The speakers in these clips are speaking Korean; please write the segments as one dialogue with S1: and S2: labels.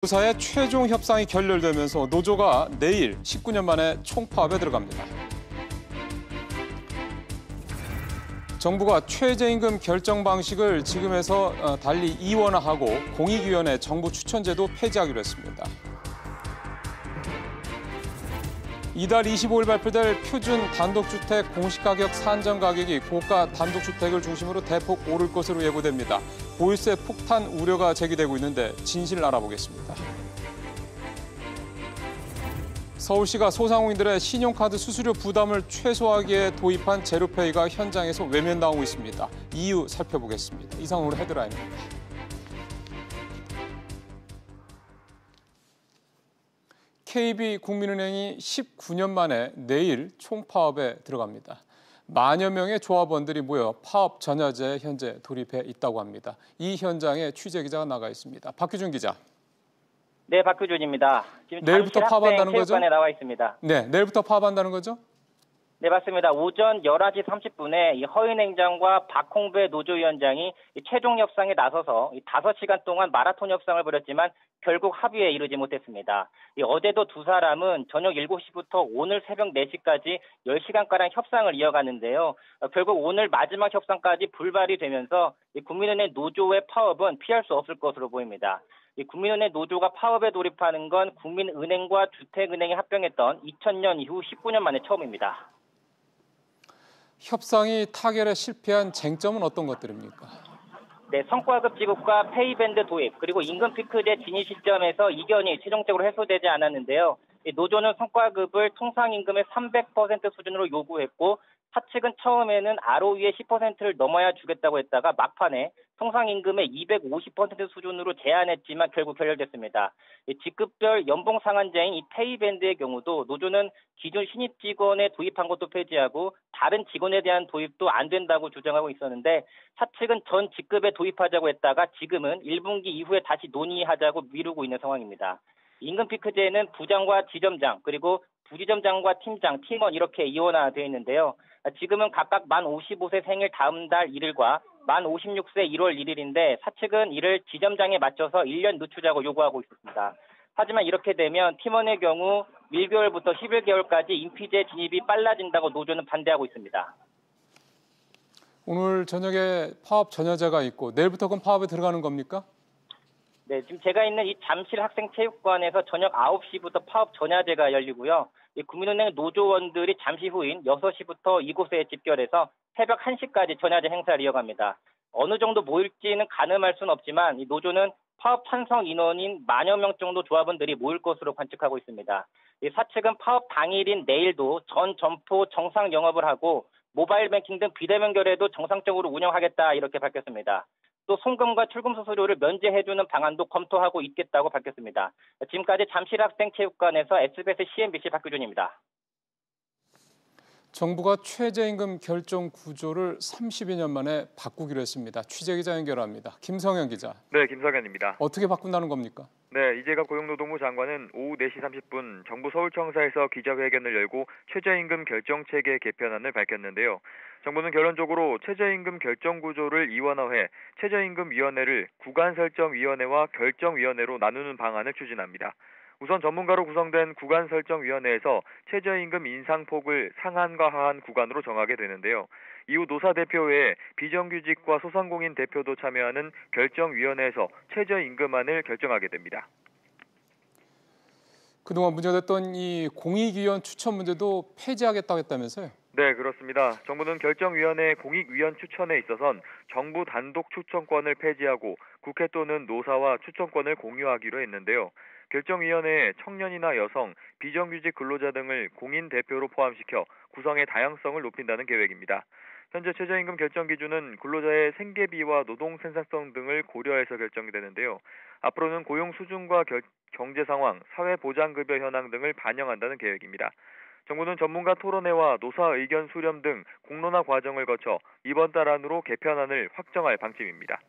S1: 노사의 최종 협상이 결렬되면서 노조가 내일 19년 만에 총파업에 들어갑니다. 정부가 최저임금 결정 방식을 지금에서 달리 이원화하고 공익위원회 정부 추천제도 폐지하기로 했습니다. 이달 25일 발표될 표준 단독주택 공시가격 산정가격이 고가 단독주택을 중심으로 대폭 오를 것으로 예고됩니다. 보유세 폭탄 우려가 제기되고 있는데 진실을 알아보겠습니다. 서울시가 소상공인들의 신용카드 수수료 부담을 최소화하기 위해 도입한 제로페이가 현장에서 외면당하고 있습니다. 이유 살펴보겠습니다. 이상으로 헤드라인입니다. KB국민은행이 19년 만에 내일 총파업에 들어갑니다. 만여 명의 조합원들이 모여 파업 전야제에 현재 돌입해 있다고 합니다. 이 현장에 취재기자가 나가 있습니다. 박규준 기자.
S2: 네, 박규준입니다. 지금
S1: 내일부터 파업한다는 거죠?
S2: 체육관에 나와 있습니다.
S1: 네, 내일부터 파업한다는 거죠?
S2: 네, 맞습니다. 오전 11시 30분에 이 허인행장과 박홍배 노조위원장이 최종 협상에 나서서 5시간 동안 마라톤 협상을 벌였지만 결국 합의에 이르지 못했습니다. 어제도 두 사람은 저녁 7시부터 오늘 새벽 4시까지 10시간가량 협상을 이어갔는데요. 결국 오늘 마지막 협상까지 불발이 되면서 국민은행 노조의 파업은 피할 수 없을 것으로 보입니다. 국민은행 노조가 파업에 돌입하는 건 국민은행과 주택은행이 합병했던 2000년 이후 19년 만에 처음입니다.
S1: 협상이 타결에 실패한 쟁점은 어떤 것들입니까?
S2: 네, 성과급 지급과 페이밴드 도입, 그리고 임금 피크제 진입 시점에서 이견이 최종적으로 해소되지 않았는데요. 노조는 성과급을 통상임금의 300% 수준으로 요구했고, 사측은 처음에는 ROE의 10%를 넘어야 주겠다고 했다가 막판에 통상임금의 250% 수준으로 제한했지만 결국 결렬됐습니다. 직급별 연봉 상한제인 이 페이밴드의 경우도 노조는 기존 신입 직원에 도입한 것도 폐지하고 다른 직원에 대한 도입도 안 된다고 주장하고 있었는데 사측은 전 직급에 도입하자고 했다가 지금은 1분기 이후에 다시 논의하자고 미루고 있는 상황입니다. 임금 피크제는 부장과 지점장 그리고 부지점장과 팀장, 팀원 이렇게 이원화되어 있는데요. 지금은 각각 만 55세 생일 다음 달 1일과 만 56세 1월 1일인데 사측은 이를 지점장에 맞춰서 1년 늦추자고 요구하고 있습니다. 하지만 이렇게 되면 팀원의 경우 1개월부터 11개월까지 임피제 진입이 빨라진다고 노조는 반대하고 있습니다.
S1: 오늘 저녁에 파업 전야제가 있고 내일부터 그럼 파업에 들어가는 겁니까?
S2: 네, 지금 제가 있는 이 잠실 학생체육관에서 저녁 9시부터 파업 전야제가 열리고요. 국민은행 노조원들이 잠시 후인 6시부터 이곳에 집결해서 새벽 1시까지 전야제 행사를 이어갑니다. 어느 정도 모일지는 가늠할 수는 없지만 이 노조는 파업 찬성 인원인 만여 명 정도 조합원들이 모일 것으로 관측하고 있습니다. 사측은 파업 당일인 내일도 전 점포 정상 영업을 하고 모바일 뱅킹 등 비대면결에도 정상적으로 운영하겠다 이렇게 밝혔습니다. 또 송금과 출금 수수료를 면제해주는 방안도 검토하고 있겠다고 밝혔습니다. 지금까지 잠실학생체육관에서 SBS CNBC 박규준입니다.
S1: 정부가 최저임금 결정 구조를 32년 만에 바꾸기로 했습니다. 취재기자 연결합니다. 김성현 기자.
S3: 네, 김성현입니다.
S1: 어떻게 바꾼다는 겁니까?
S3: 네, 이재갑 고용노동부 장관은 오후 4시 30분 정부 서울청사에서 기자회견을 열고 최저임금 결정체계 개편안을 밝혔는데요. 정부는 결론적으로 최저임금 결정 구조를 이원화해 최저임금위원회를 구간설정위원회와 결정위원회로 나누는 방안을 추진합니다. 우선 전문가로 구성된 구간설정위원회에서 최저임금 인상폭을 상한과 하한 구간으로 정하게 되는데요. 이후 노사 대표 외에 비정규직과 소상공인 대표도 참여하는 결정위원회에서 최저임금안을 결정하게 됩니다.
S1: 그동안 문제됐던 이 공익위원 추천 문제도 폐지하겠다고 했다면서요?
S3: 네, 그렇습니다. 정부는 결정위원회 공익위원 추천에 있어선 정부 단독 추천권을 폐지하고 국회 또는 노사와 추천권을 공유하기로 했는데요. 결정위원회에 청년이나 여성, 비정규직 근로자 등을 공인 대표로 포함시켜 구성의 다양성을 높인다는 계획입니다. 현재 최저임금 결정 기준은 근로자의 생계비와 노동 생산성 등을 고려해서 결정이 되는데요. 앞으로는 고용 수준과 경제 상황, 사회보장급여 현황 등을 반영한다는 계획입니다. 정부는 전문가 토론회와 노사 의견 수렴 등 공론화 과정을 거쳐 이번 달 안으로 개편안을 확정할 방침입니다.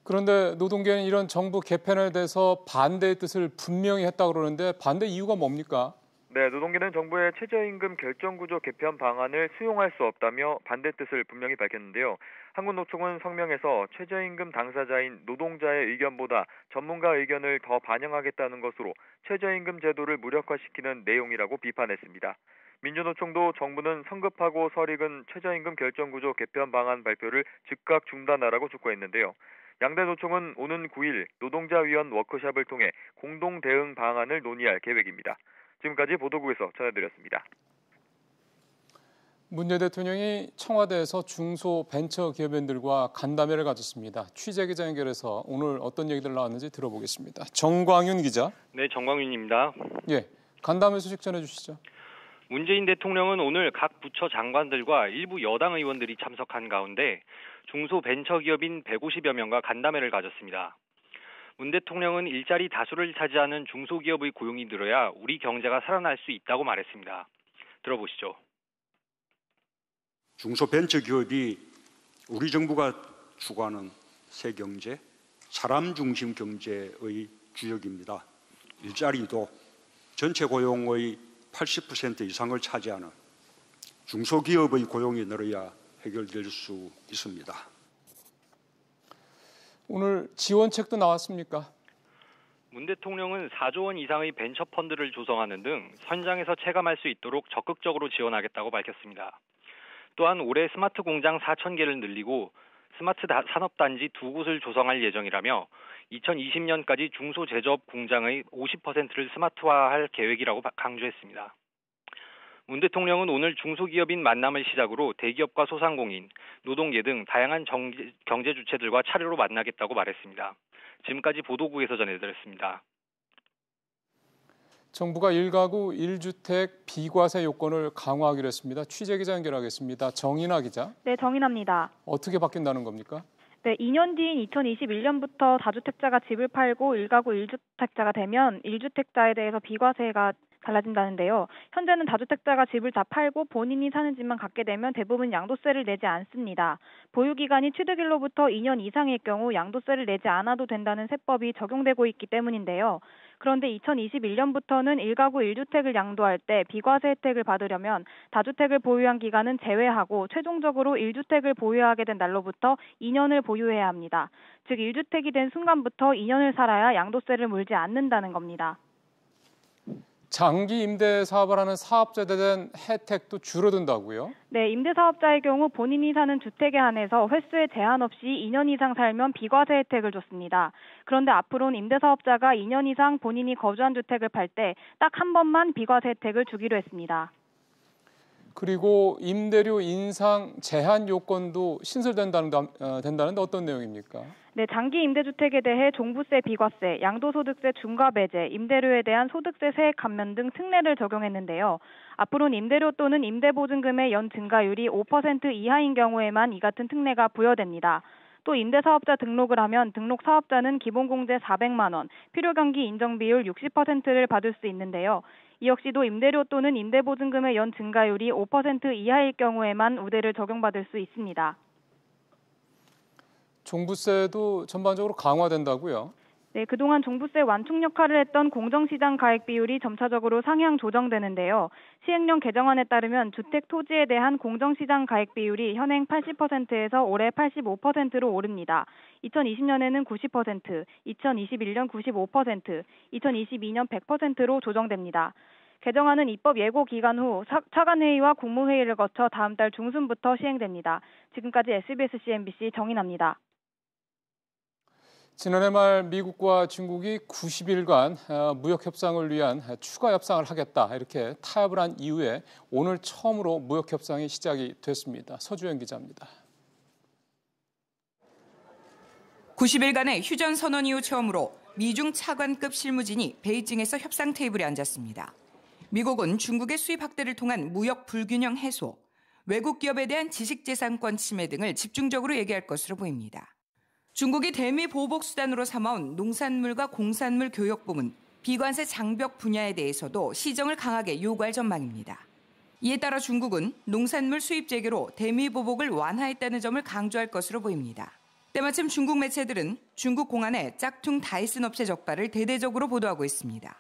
S1: 그런데 노동계는 이런 정부 개편에 대해서 반대의 뜻을 분명히 했다고 그러는데 반대 이유가 뭡니까?
S3: 네, 노동계는 정부의 최저임금 결정구조 개편 방안을 수용할 수 없다며 반대 뜻을 분명히 밝혔는데요. 한국노총은 성명에서 최저임금 당사자인 노동자의 의견보다 전문가 의견을 더 반영하겠다는 것으로 최저임금 제도를 무력화시키는 내용이라고 비판했습니다. 민주노총도 정부는 성급하고 설익은 최저임금 결정구조 개편 방안 발표를 즉각 중단하라고 촉구했는데요. 양대 노총은 오는 9일 노동자위원 워크숍을 통해 공동 대응 방안을 논의할 계획입니다. 지금까지 보도국에서 전해드렸습니다.
S1: 문재인 대통령이 청와대에서 중소벤처기업인들과 간담회를 가졌습니다. 취재기자 연결해서 오늘 어떤 얘기들 나왔는지 들어보겠습니다. 정광윤 기자.
S4: 네, 정광윤입니다.
S1: 예, 간담회 소식 전해주시죠.
S4: 문재인 대통령은 오늘 각 부처 장관들과 일부 여당 의원들이 참석한 가운데 중소벤처기업인 150여 명과 간담회를 가졌습니다. 문 대통령은 일자리 다수를 차지하는 중소기업의 고용이 늘어야 우리 경제가 살아날 수 있다고 말했습니다. 들어보시죠.
S5: 중소벤처기업이 우리 정부가 추구하는 새 경제, 사람 중심 경제의 주역입니다. 일자리도 전체 고용의 80% 이상을 차지하는 중소기업의 고용이 늘어야 해결될 수 있습니다.
S1: 오늘 지원책도 나왔습니까?
S4: 문 대통령은 4조 원 이상의 벤처펀드를 조성하는 등 현장에서 체감할 수 있도록 적극적으로 지원하겠다고 밝혔습니다. 또한 올해 스마트 공장 4,000개를 늘리고 스마트 산업단지 2곳을 조성할 예정이라며 2020년까지 중소제조업 공장의 50%를 스마트화할 계획이라고 강조했습니다. 문 대통령은 오늘 중소기업인 만남을 시작으로 대기업과 소상공인, 노동계 등 다양한 경제 주체들과 차례로 만나겠다고 말했습니다. 지금까지 보도국에서 전해드렸습니다.
S1: 정부가 1가구 1주택 비과세 요건을 강화하기로 했습니다. 취재기자 연결하겠습니다. 정인아 기자.
S6: 네, 정인아입니다.
S1: 어떻게 바뀐다는 겁니까?
S6: 네, 2년 뒤인 2021년부터 다주택자가 집을 팔고 1가구 1주택자가 되면 1주택자에 대해서 비과세가 달라진다는데요. 현재는 다주택자가 집을 다 팔고 본인이 사는 집만 갖게 되면 대부분 양도세를 내지 않습니다. 보유기간이 취득일로부터 2년 이상일 경우 양도세를 내지 않아도 된다는 세법이 적용되고 있기 때문인데요. 그런데 2021년부터는 1가구 1주택을 양도할 때 비과세 혜택을 받으려면 다주택을 보유한 기간은 제외하고 최종적으로 1주택을 보유하게 된 날로부터 2년을 보유해야 합니다. 즉 1주택이 된 순간부터 2년을 살아야 양도세를 물지 않는다는 겁니다.
S1: 장기 임대 사업을 하는 사업자에 대한 혜택도 줄어든다고요?
S6: 네, 임대사업자의 경우 본인이 사는 주택에 한해서 횟수에 제한 없이 2년 이상 살면 비과세 혜택을 줬습니다. 그런데 앞으로는 임대사업자가 2년 이상 본인이 거주한 주택을 팔 때 딱 한 번만 비과세 혜택을 주기로 했습니다.
S1: 그리고 임대료 인상 제한 요건도 신설된다는데 어떤 내용입니까?
S6: 네, 장기 임대주택에 대해 종부세 비과세, 양도소득세 중과 배제, 임대료에 대한 소득세 세액 감면 등 특례를 적용했는데요. 앞으로는 임대료 또는 임대보증금의 연 증가율이 5% 이하인 경우에만 이 같은 특례가 부여됩니다. 또 임대사업자 등록을 하면 등록 사업자는 기본공제 400만 원, 필요경기 인정비율 60%를 받을 수 있는데요. 이 역시도 임대료 또는 임대보증금의 연 증가율이 5% 이하일 경우에만 우대를 적용받을 수 있습니다. 종부세도 전반적으로 강화된다고요? 네, 그동안 종부세 완충 역할을 했던 공정시장 가액 비율이 점차적으로 상향 조정되는데요. 시행령 개정안에 따르면 주택 토지에 대한 공정시장 가액 비율이 현행 80%에서 올해 85%로 오릅니다. 2020년에는 90%, 2021년 95%, 2022년 100%로 조정됩니다. 개정안은 입법 예고 기간 후 차관회의와 국무회의를 거쳐 다음 달 중순부터 시행됩니다. 지금까지 SBS CNBC 정인아입니다. 지난해 말 미국과 중국이 90일간 무역 협상을 위한 추가 협상을 하겠다 이렇게 타협을 한 이후에 오늘 처음으로 무역 협상이 시작이 됐습니다. 서주현 기자입니다.
S7: 90일간의 휴전 선언 이후 처음으로 미중 차관급 실무진이 베이징에서 협상 테이블에 앉았습니다. 미국은 중국의 수입 확대를 통한 무역 불균형 해소, 외국 기업에 대한 지식재산권 침해 등을 집중적으로 얘기할 것으로 보입니다. 중국이 대미 보복 수단으로 삼아온 농산물과 공산물 교역 부문, 비관세 장벽 분야에 대해서도 시정을 강하게 요구할 전망입니다. 이에 따라 중국은 농산물 수입 재개로 대미 보복을 완화했다는 점을 강조할 것으로 보입니다. 때마침 중국 매체들은 중국 공안의 짝퉁 다이슨 업체 적발을 대대적으로 보도하고 있습니다.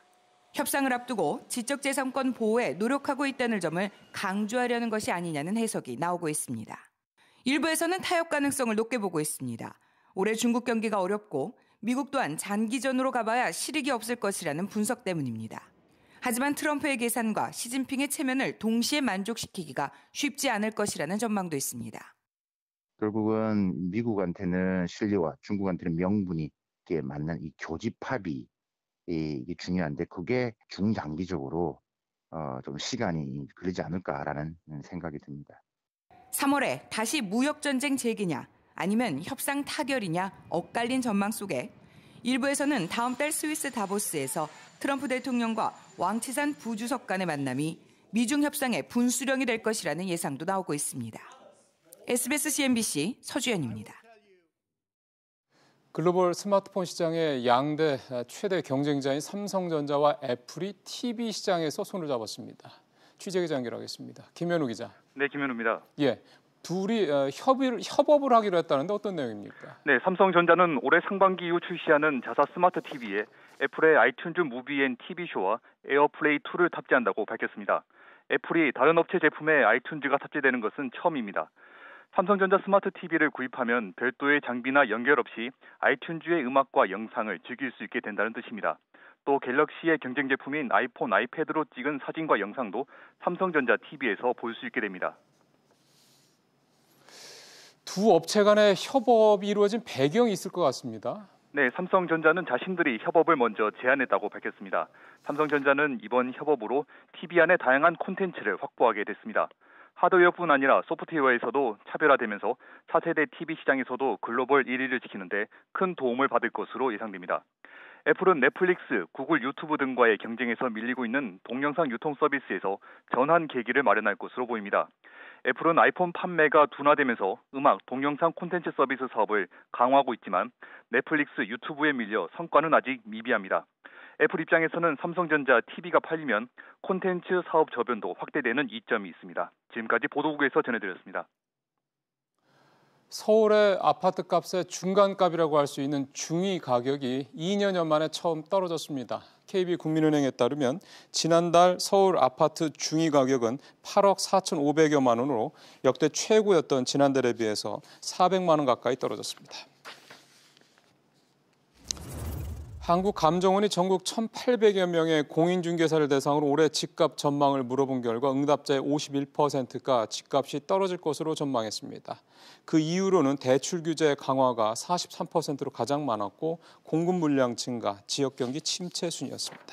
S7: 협상을 앞두고 지적재산권 보호에 노력하고 있다는 점을 강조하려는 것이 아니냐는 해석이 나오고 있습니다. 일부에서는 타협 가능성을 높게 보고 있습니다. 올해 중국 경기가 어렵고 미국 또한 장기전으로 가봐야 실익이 없을 것이라는 분석 때문입니다. 하지만 트럼프의 계산과 시진핑의 체면을 동시에 만족시키기가 쉽지 않을 것이라는 전망도 있습니다.
S8: 결국은 미국한테는 실리와 중국한테는 명분이 이게 맞는 이 교집합이 이게 중요한데 그게 중장기적으로 좀 시간이 걸리지 않을까라는 생각이 듭니다.
S7: 3월에 다시 무역전쟁 재개냐 아니면 협상 타결이냐 엇갈린 전망 속에 일부에서는 다음 달 스위스 다보스에서 트럼프 대통령과 왕치산 부주석 간의 만남이 미중 협상의 분수령이 될 것이라는 예상도 나오고 있습니다. SBS CNBC 서주연입니다.
S1: 글로벌 스마트폰 시장의 양대 최대 경쟁자인 삼성전자와 애플이 TV 시장에서 손을 잡았습니다. 취재 기자 연결하겠습니다. 김현우 기자.
S9: 네, 김현우입니다.
S1: 예, 둘이 협업을 하기로 했다는데 어떤 내용입니까?
S9: 네, 삼성전자는 올해 상반기 이후 출시하는 자사 스마트 TV에 애플의 아이튠즈 무비 앤 TV쇼와 에어플레이 2를 탑재한다고 밝혔습니다. 애플이 다른 업체 제품에 아이튠즈가 탑재되는 것은 처음입니다. 삼성전자 스마트 TV를 구입하면 별도의 장비나 연결 없이 아이튠즈의 음악과 영상을 즐길 수 있게 된다는 뜻입니다. 또 갤럭시의 경쟁 제품인 아이폰, 아이패드로 찍은 사진과 영상도 삼성전자 TV에서 볼 수 있게 됩니다.
S1: 두 업체 간의 협업이 이루어진 배경이 있을 것 같습니다.
S9: 네, 삼성전자는 자신들이 협업을 먼저 제안했다고 밝혔습니다. 삼성전자는 이번 협업으로 TV 안의 다양한 콘텐츠를 확보하게 됐습니다. 하드웨어뿐 아니라 소프트웨어에서도 차별화되면서 4세대 TV 시장에서도 글로벌 1위를 지키는데 큰 도움을 받을 것으로 예상됩니다. 애플은 넷플릭스, 구글 유튜브 등과의 경쟁에서 밀리고 있는 동영상 유통 서비스에서 전환 계기를 마련할 것으로 보입니다. 애플은 아이폰 판매가 둔화되면서 음악, 동영상 콘텐츠 서비스 사업을 강화하고 있지만 넷플릭스, 유튜브에 밀려 성과는 아직 미비합니다. 애플 입장에서는 삼성전자 TV가 팔리면 콘텐츠 사업 저변도 확대되는 이점이 있습니다. 지금까지 보도국에서 전해드렸습니다.
S1: 서울의 아파트 값의 중간값이라고 할 수 있는 중위 가격이 2년여 만에 처음 떨어졌습니다. KB국민은행에 따르면 지난달 서울 아파트 중위 가격은 8억 4,500여만 원으로 역대 최고였던 지난달에 비해서 400만 원 가까이 떨어졌습니다. 한국감정원이 전국 1,800여 명의 공인중개사를 대상으로 올해 집값 전망을 물어본 결과 응답자의 51%가 집값이 떨어질 것으로 전망했습니다. 그 이유로는 대출 규제 강화가 43%로 가장 많았고 공급 물량 증가, 지역 경기 침체 순이었습니다.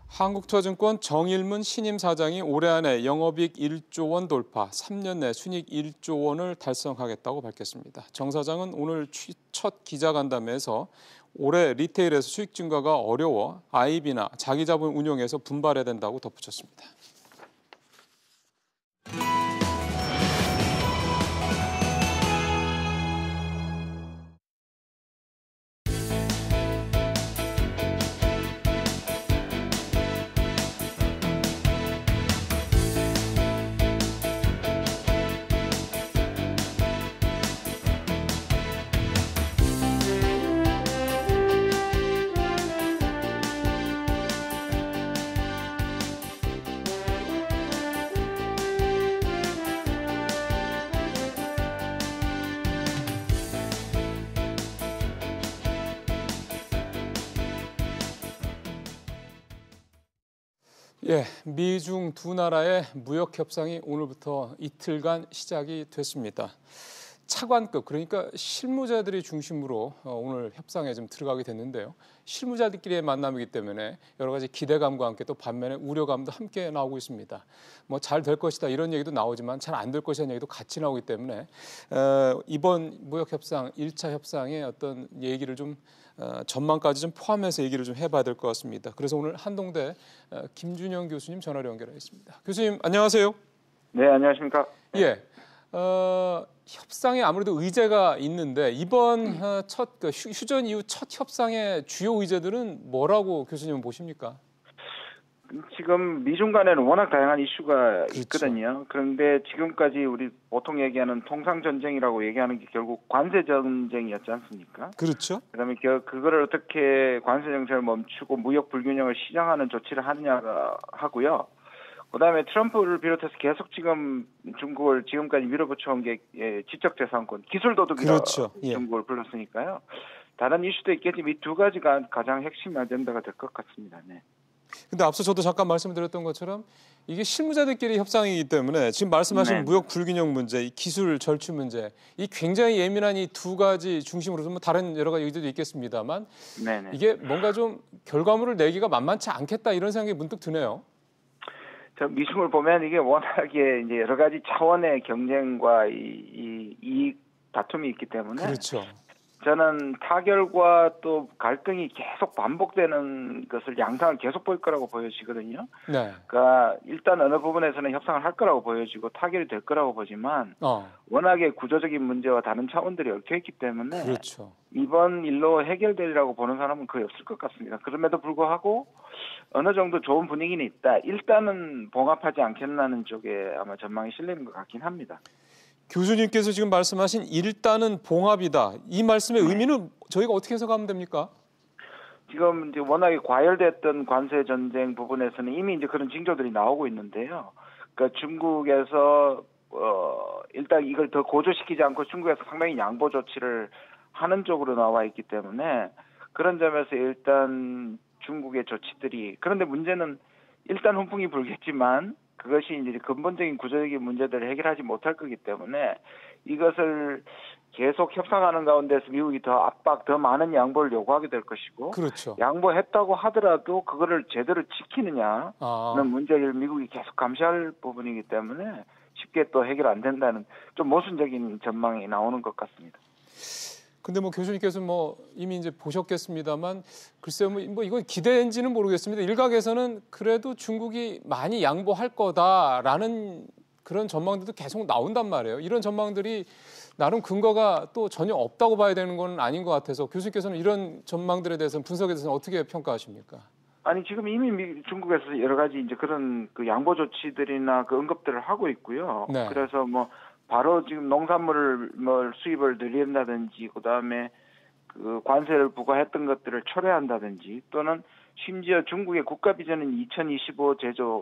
S1: 한국투자증권 정일문 신임 사장이 올해 안에 영업이익 1조 원 돌파, 3년 내 순이익 1조 원을 달성하겠다고 밝혔습니다. 정 사장은 오늘 첫 기자간담회에서 올해 리테일에서 수익 증가가 어려워 IB나 자기자본 운용에서 분발해야 된다고 덧붙였습니다. 예, 미중 두 나라의 무역 협상이 오늘부터 이틀간 시작이 됐습니다. 차관급, 그러니까 실무자들이 중심으로 오늘 협상에 좀 들어가게 됐는데요. 실무자들끼리의 만남이기 때문에 여러 가지 기대감과 함께 또 반면에 우려감도 함께 나오고 있습니다. 뭐 잘 될 것이다 이런 얘기도 나오지만 잘 안 될 것이라는 얘기도 같이 나오기 때문에 이번 무역 협상 1차 협상의 어떤 얘기를 좀 전망까지 좀 포함해서 얘기를 좀 해봐야 될 것 같습니다. 그래서 오늘 한동대 김준영 교수님 전화로 연결하겠습니다. 교수님 안녕하세요.
S10: 네, 안녕하십니까.
S1: 예, 협상에 아무래도 의제가 있는데 이번 휴전 이후 첫 협상의 주요 의제들은 뭐라고 교수님은 보십니까?
S10: 지금 미중 간에는 워낙 다양한 이슈가
S1: 그렇죠.
S10: 있거든요. 그런데 지금까지 우리 보통 얘기하는 통상 전쟁이라고 얘기하는 게 결국 관세 전쟁이었지 않습니까?
S1: 그렇죠.
S10: 그다음에 그거를 어떻게 관세 정책을 멈추고 무역 불균형을 시정하는 조치를 하느냐가 하고요. 그다음에 트럼프를 비롯해서 계속 지금 중국을 지금까지 밀어붙여온 게 지적재산권, 기술도둑이라
S1: 그렇죠. 예.
S10: 중국을 불렀으니까요. 다른 이슈도 있겠지만 이 두 가지가 가장 핵심 아젠다가 될 것 같습니다. 네.
S1: 근데 앞서 저도 잠깐 말씀드렸던 것처럼 이게 실무자들끼리 협상이기 때문에 지금 말씀하신
S10: 네.
S1: 무역 불균형 문제, 이 기술 절취 문제, 이 굉장히 예민한 이 두 가지 중심으로 뭐 다른 여러 가지 얘기도 있겠습니다만
S10: 네네.
S1: 이게 뭔가 좀 결과물을 내기가 만만치 않겠다 이런 생각이 문득 드네요.
S10: 저 미중을 보면 이게 워낙에 이제 여러 가지 차원의 경쟁과 이 다툼이 있기 때문에
S1: 그렇죠.
S10: 저는 타결과 또 갈등이 계속 반복되는 것을 양상을 계속 볼 거라고 보여지거든요.
S1: 네.
S10: 그러니까 일단 어느 부분에서는 협상을 할 거라고 보여지고 타결이 될 거라고 보지만 워낙에 구조적인 문제와 다른 차원들이 얽혀있기 때문에
S1: 그렇죠.
S10: 이번 일로 해결되리라고 보는 사람은 거의 없을 것 같습니다. 그럼에도 불구하고 어느 정도 좋은 분위기는 있다. 일단은 봉합하지 않겠나는 쪽에 아마 전망이 실리는 것 같긴 합니다.
S1: 교수님께서 지금 말씀하신 일단은 봉합이다. 이 말씀의 의미는 저희가 어떻게 해석하면 됩니까?
S10: 지금 이제 워낙에 과열됐던 관세 전쟁 부분에서는 이미 이제 그런 징조들이 나오고 있는데요. 그러니까 중국에서 일단 이걸 더 고조시키지 않고 중국에서 상당히 양보 조치를 하는 쪽으로 나와 있기 때문에 그런 점에서 일단 중국의 조치들이 그런데 문제는 일단 훈풍이 불겠지만 그것이 이제 근본적인 구조적인 문제들을 해결하지 못할 거기 때문에 이것을 계속 협상하는 가운데서 미국이 더 압박, 더 많은 양보를 요구하게 될 것이고
S1: 그렇죠.
S10: 양보했다고 하더라도 그거를 제대로 지키느냐는 문제를 미국이 계속 감시할 부분이기 때문에 쉽게 또 해결 안 된다는 좀 모순적인 전망이 나오는 것 같습니다.
S1: 근데 뭐 교수님께서 뭐 이미 이제 보셨겠습니다만 글쎄요 뭐 이건 기대인지는 모르겠습니다. 일각에서는 그래도 중국이 많이 양보할 거다라는 그런 전망들도 계속 나온단 말이에요. 이런 전망들이 나름 근거가 또 전혀 없다고 봐야 되는 건 아닌 것 같아서 교수님께서는 이런 전망들에 대해서는 분석에 대해서는 어떻게 평가하십니까?
S10: 아니 지금 이미 중국에서 여러 가지 이제 그런 그 양보 조치들이나 그 언급들을 하고 있고요.
S1: 네.
S10: 그래서 뭐 바로 지금 농산물 수입을 늘린다든지 그다음에 그 관세를 부과했던 것들을 철회한다든지 또는 심지어 중국의 국가 비전인 2025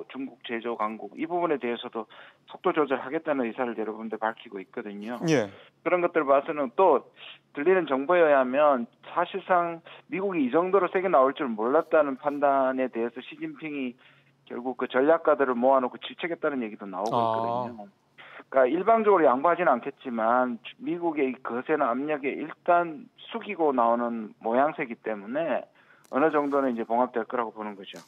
S10: 중국 제조 강국 이 부분에 대해서도 속도 조절하겠다는 의사를 여러분들 밝히고 있거든요.
S1: 예.
S10: 그런 것들을 봐서는 또 들리는 정보에 의하면 사실상 미국이 이 정도로 세게 나올 줄 몰랐다는 판단에 대해서 시진핑이 결국 그 전략가들을 모아놓고 질책했다는 얘기도 나오고 있거든요. 그러니까 일방적으로 양보하지는 않겠지만 미국의 거세나 압력에 일단 숙이고 나오는 모양새이기 때문에 어느 정도는 이제 봉합될 거라고 보는 거죠.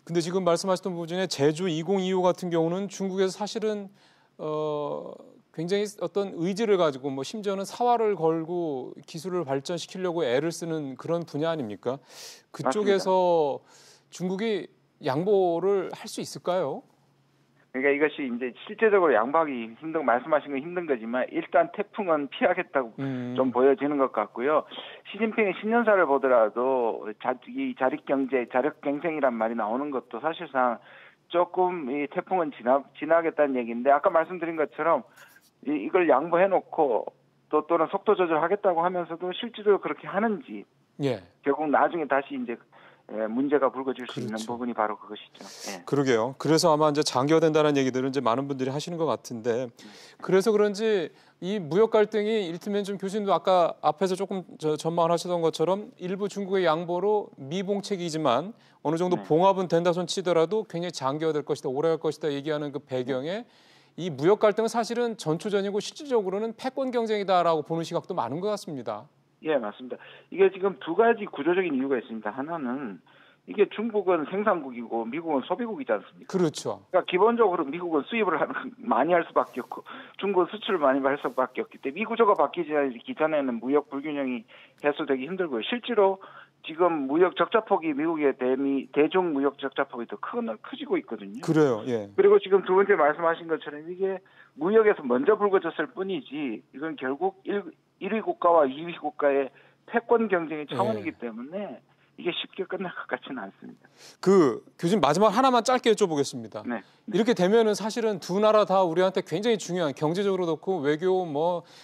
S1: 근데 지금 말씀하셨던 부분 중에 제주 2025 같은 경우는 중국에서 사실은 굉장히 어떤 의지를 가지고 뭐 심지어는 사활을 걸고 기술을 발전시키려고 애를 쓰는 그런 분야 아닙니까? 그쪽에서 맞습니다. 중국이 양보를 할 수 있을까요?
S10: 그러니까 이것이 이제 실제적으로 양보하기 말씀하신 건 힘든 거지만 일단 태풍은 피하겠다고 좀 보여지는 것 같고요. 시진핑의 신년사를 보더라도 이 자력갱생이란 말이 나오는 것도 사실상 조금 이 태풍은 지나겠다는 얘기인데 아까 말씀드린 것처럼 이걸 양보해놓고 또는 속도 조절하겠다고 하면서도 실질적으로 그렇게 하는지 결국 나중에 다시 이제 문제가 불거질 수 있는 부분이 바로 그것이죠.
S1: 그러게요. 그래서 아마 이제 장기화된다는 얘기들은 이제 많은 분들이 하시는 것 같은데 그래서 그런지 이 무역 갈등이 이를테면 좀 교수님도 아까 앞에서 조금 전망을 하시던 것처럼 일부 중국의 양보로 미봉책이지만 어느 정도 봉합은 된다 손 치더라도 굉장히 장기화될 것이다, 오래 갈 것이다 얘기하는 그 배경에 이 무역 갈등은 사실은 전초전이고 실질적으로는 패권 경쟁이다라고 보는 시각도 많은 것 같습니다.
S10: 예, 맞습니다. 이게 지금 두 가지 구조적인 이유가 있습니다. 하나는 이게 중국은 생산국이고 미국은 소비국이지 않습니까?
S1: 그렇죠.
S10: 그러니까 기본적으로 미국은 수입을 많이 할 수밖에 없고 중국은 수출을 많이 할 수밖에 없기 때문에 이 구조가 바뀌지 기전에는 무역 불균형이 해소되기 힘들고요. 실제로 지금 무역 적자폭이 미국의 대중 무역 적자폭이 더 커지고 있거든요.
S1: 그래요. 예.
S10: 그리고 지금 두 번째 말씀하신 것처럼 이게 무역에서 먼저 불거졌을 뿐이지 이건 결국 1위 국가와 2위 국가의 패권 경쟁의 차원이기 때문에 이게 쉽게 끝날 것 같지는 않습니다.
S1: 교수님 마지막 하나만 짧게 여쭤보겠습니다.
S10: 네.
S1: 이렇게 되면은 사실은 두 나라 다 우리한테 굉장히 중요한 경제적으로도 그렇고 외교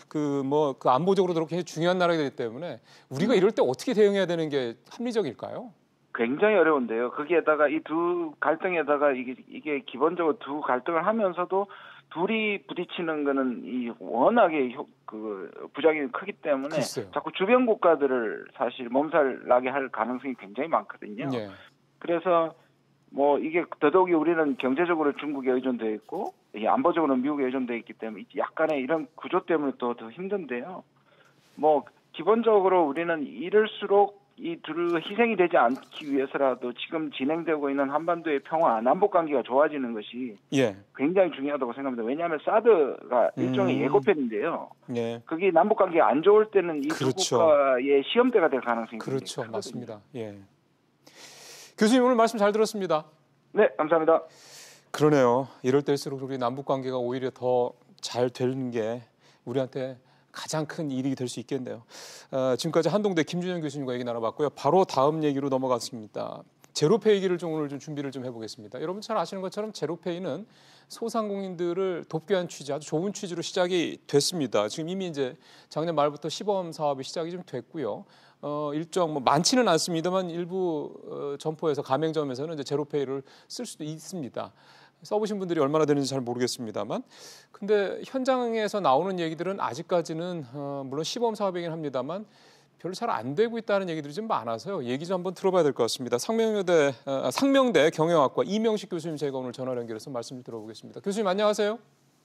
S1: 그 안보적으로도 그렇게 중요한 나라이기 때문에 우리가 이럴 때 어떻게 대응해야 되는 게 합리적일까요?
S10: 굉장히 어려운데요. 거기에다가 이 두 갈등에다가 이게 기본적으로 두 갈등을 하면서도 둘이 부딪히는 거는 이 워낙에 부작용이 크기 때문에
S1: 글쎄요.
S10: 자꾸 주변 국가들을 사실 몸살 나게 할 가능성이 굉장히 많거든요.
S1: 예.
S10: 그래서 뭐 이게 더더욱이 우리는 경제적으로 중국에 의존되어 있고 안보적으로 미국에 의존되어 있기 때문에 약간의 이런 구조 때문에 또 더 힘든데요. 뭐 기본적으로 우리는 이럴수록 이 둘 희생이 되지 않기 위해서라도 지금 진행되고 있는 한반도의 평화, 남북 관계가 좋아지는 것이
S1: 예.
S10: 굉장히 중요하다고 생각합니다. 왜냐하면 사드가 일종의 예고편인데요.
S1: 예.
S10: 그게 남북 관계가 안 좋을 때는 이 두
S1: 그렇죠.
S10: 국가의 시험대가 될 가능성이
S1: 그렇죠.
S10: 크거든요.
S1: 맞습니다. 예. 교수님 오늘 말씀 잘 들었습니다.
S10: 네, 감사합니다.
S1: 그러네요. 이럴 때일수록 우리 남북 관계가 오히려 더 잘 되는 게 우리한테 가장 큰 이익이 될 수 있겠네요. 지금까지 한동대 김준영 교수님과 얘기 나눠봤고요. 바로 다음 얘기로 넘어갔습니다. 제로페이 얘기를 오늘 좀 준비를 좀 해보겠습니다. 여러분 잘 아시는 것처럼 제로페이는 소상공인들을 돕기 위한 취지, 아주 좋은 취지로 시작이 됐습니다. 지금 이미 이제 작년 말부터 시범 사업이 시작이 좀 됐고요. 일정 많지는 않습니다만 일부 점포에서 가맹점에서는 이제 제로페이를 쓸 수도 있습니다. 써보신 분들이 얼마나 되는지 잘 모르겠습니다만, 근데 현장에서 나오는 얘기들은 아직까지는 물론 시범 사업이긴 합니다만 별로 잘 안 되고 있다는 얘기들이 좀 많아서요. 얘기 좀 한번 들어봐야 될 것 같습니다. 상명대 경영학과 이명식 교수님 제가 오늘 전화 연결해서 말씀 좀 들어보겠습니다. 교수님 안녕하세요.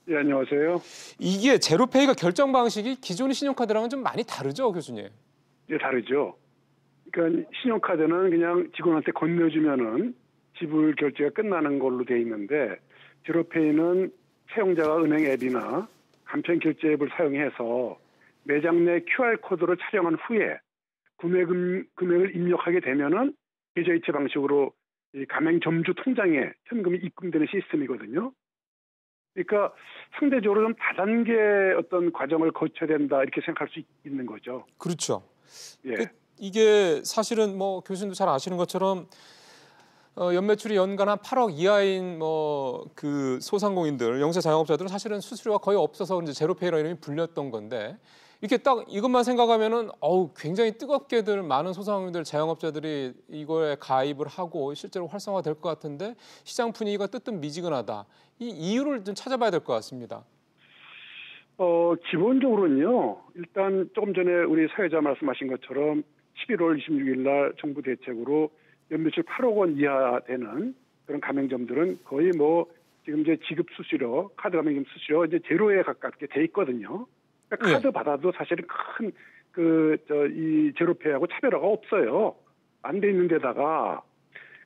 S11: 네, 안녕하세요.
S1: 이게 제로페이가 결정 방식이 기존의 신용카드랑은 좀 많이 다르죠, 교수님?
S11: 네, 다르죠. 그러니까 신용카드는 그냥 직원한테 건네주면은 지불 결제가 끝나는 걸로 돼 있는데 제로페이는 사용자가 은행 앱이나 간편 결제 앱을 사용해서 매장 내 QR코드를 촬영한 후에 구매 금액을 입력하게 되면은 계좌이체 방식으로 이 가맹점주 통장에 현금이 입금되는 시스템이거든요. 그러니까 상대적으로 좀 다단계 어떤 과정을 거쳐야 된다 이렇게 생각할 수 있는 거죠.
S1: 그렇죠.
S11: 예.
S1: 이게 사실은 뭐 교수님도 잘 아시는 것처럼 연매출이 연간 한 8억 이하인 그 소상공인들, 영세 자영업자들은 사실은 수수료가 거의 없어서 이제 제로페이라는 이름이 불렸던 건데 이렇게 딱 이것만 생각하면은 굉장히 뜨겁게들 많은 소상공인들, 자영업자들이 이거에 가입을 하고 실제로 활성화될 것 같은데 시장 분위기가 뜨뜻미지근하다. 이 이유를 좀 찾아봐야 될 것 같습니다.
S11: 기본적으로는요. 일단 조금 전에 우리 사회자 말씀하신 것처럼 11월 26일 날 정부 대책으로 연매출 8억 원 이하 되는 그런 가맹점들은 거의 지금 이제 지급 수수료, 카드 가맹점 수수료 이제 제로에 가깝게 돼 있거든요. 그러니까 카드 받아도 사실은 큰 이 제로페이하고 차별화가 없어요. 안 돼 있는 데다가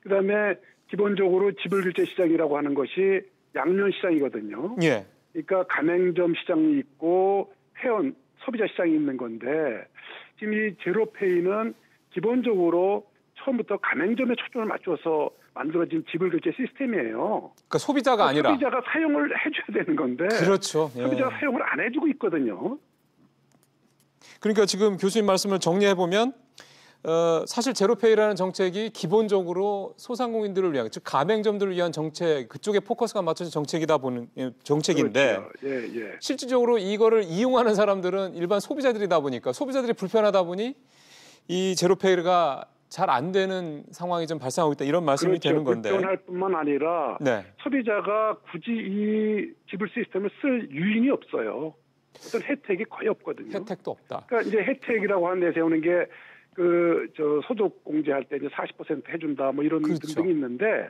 S11: 그다음에 기본적으로 지불 결제 시장이라고 하는 것이 양면 시장이거든요.
S1: 예.
S11: 그러니까 가맹점 시장이 있고 회원 소비자 시장이 있는 건데 지금 이 제로페이는 기본적으로 처음부터 가맹점에 초점을 맞춰서 만들어진 지불 결제 시스템이에요.
S1: 그러니까 소비자가 아니라
S11: 소비자가 사용을 해줘야 되는 건데
S1: 그렇죠. 예.
S11: 소비자가 사용을 안 해주고 있거든요.
S1: 그러니까 지금 교수님 말씀을 정리해 보면 사실 제로페이라는 정책이 기본적으로 소상공인들을 위한, 즉 가맹점들을 위한 정책, 그쪽에 포커스가 맞춰진 정책인데
S11: 그렇죠. 예.
S1: 실질적으로 이거를 이용하는 사람들은 일반 소비자들이다 보니까 소비자들이 불편하다 보니 이 제로페이가 잘 안 되는 상황이 좀 발생하고 있다 이런 말씀이
S11: 그렇죠.
S1: 되는 건데
S11: 불편할 뿐만 아니라 소비자가 굳이 이 지불 시스템을 쓸 유인이 없어요. 어떤 혜택이 거의 없거든요.
S1: 혜택도 없다.
S11: 그러니까 이제 혜택이라고 하는 데 세우는 게 소득 공제할 때 이제 40% 해준다 뭐 이런 등등이 있는데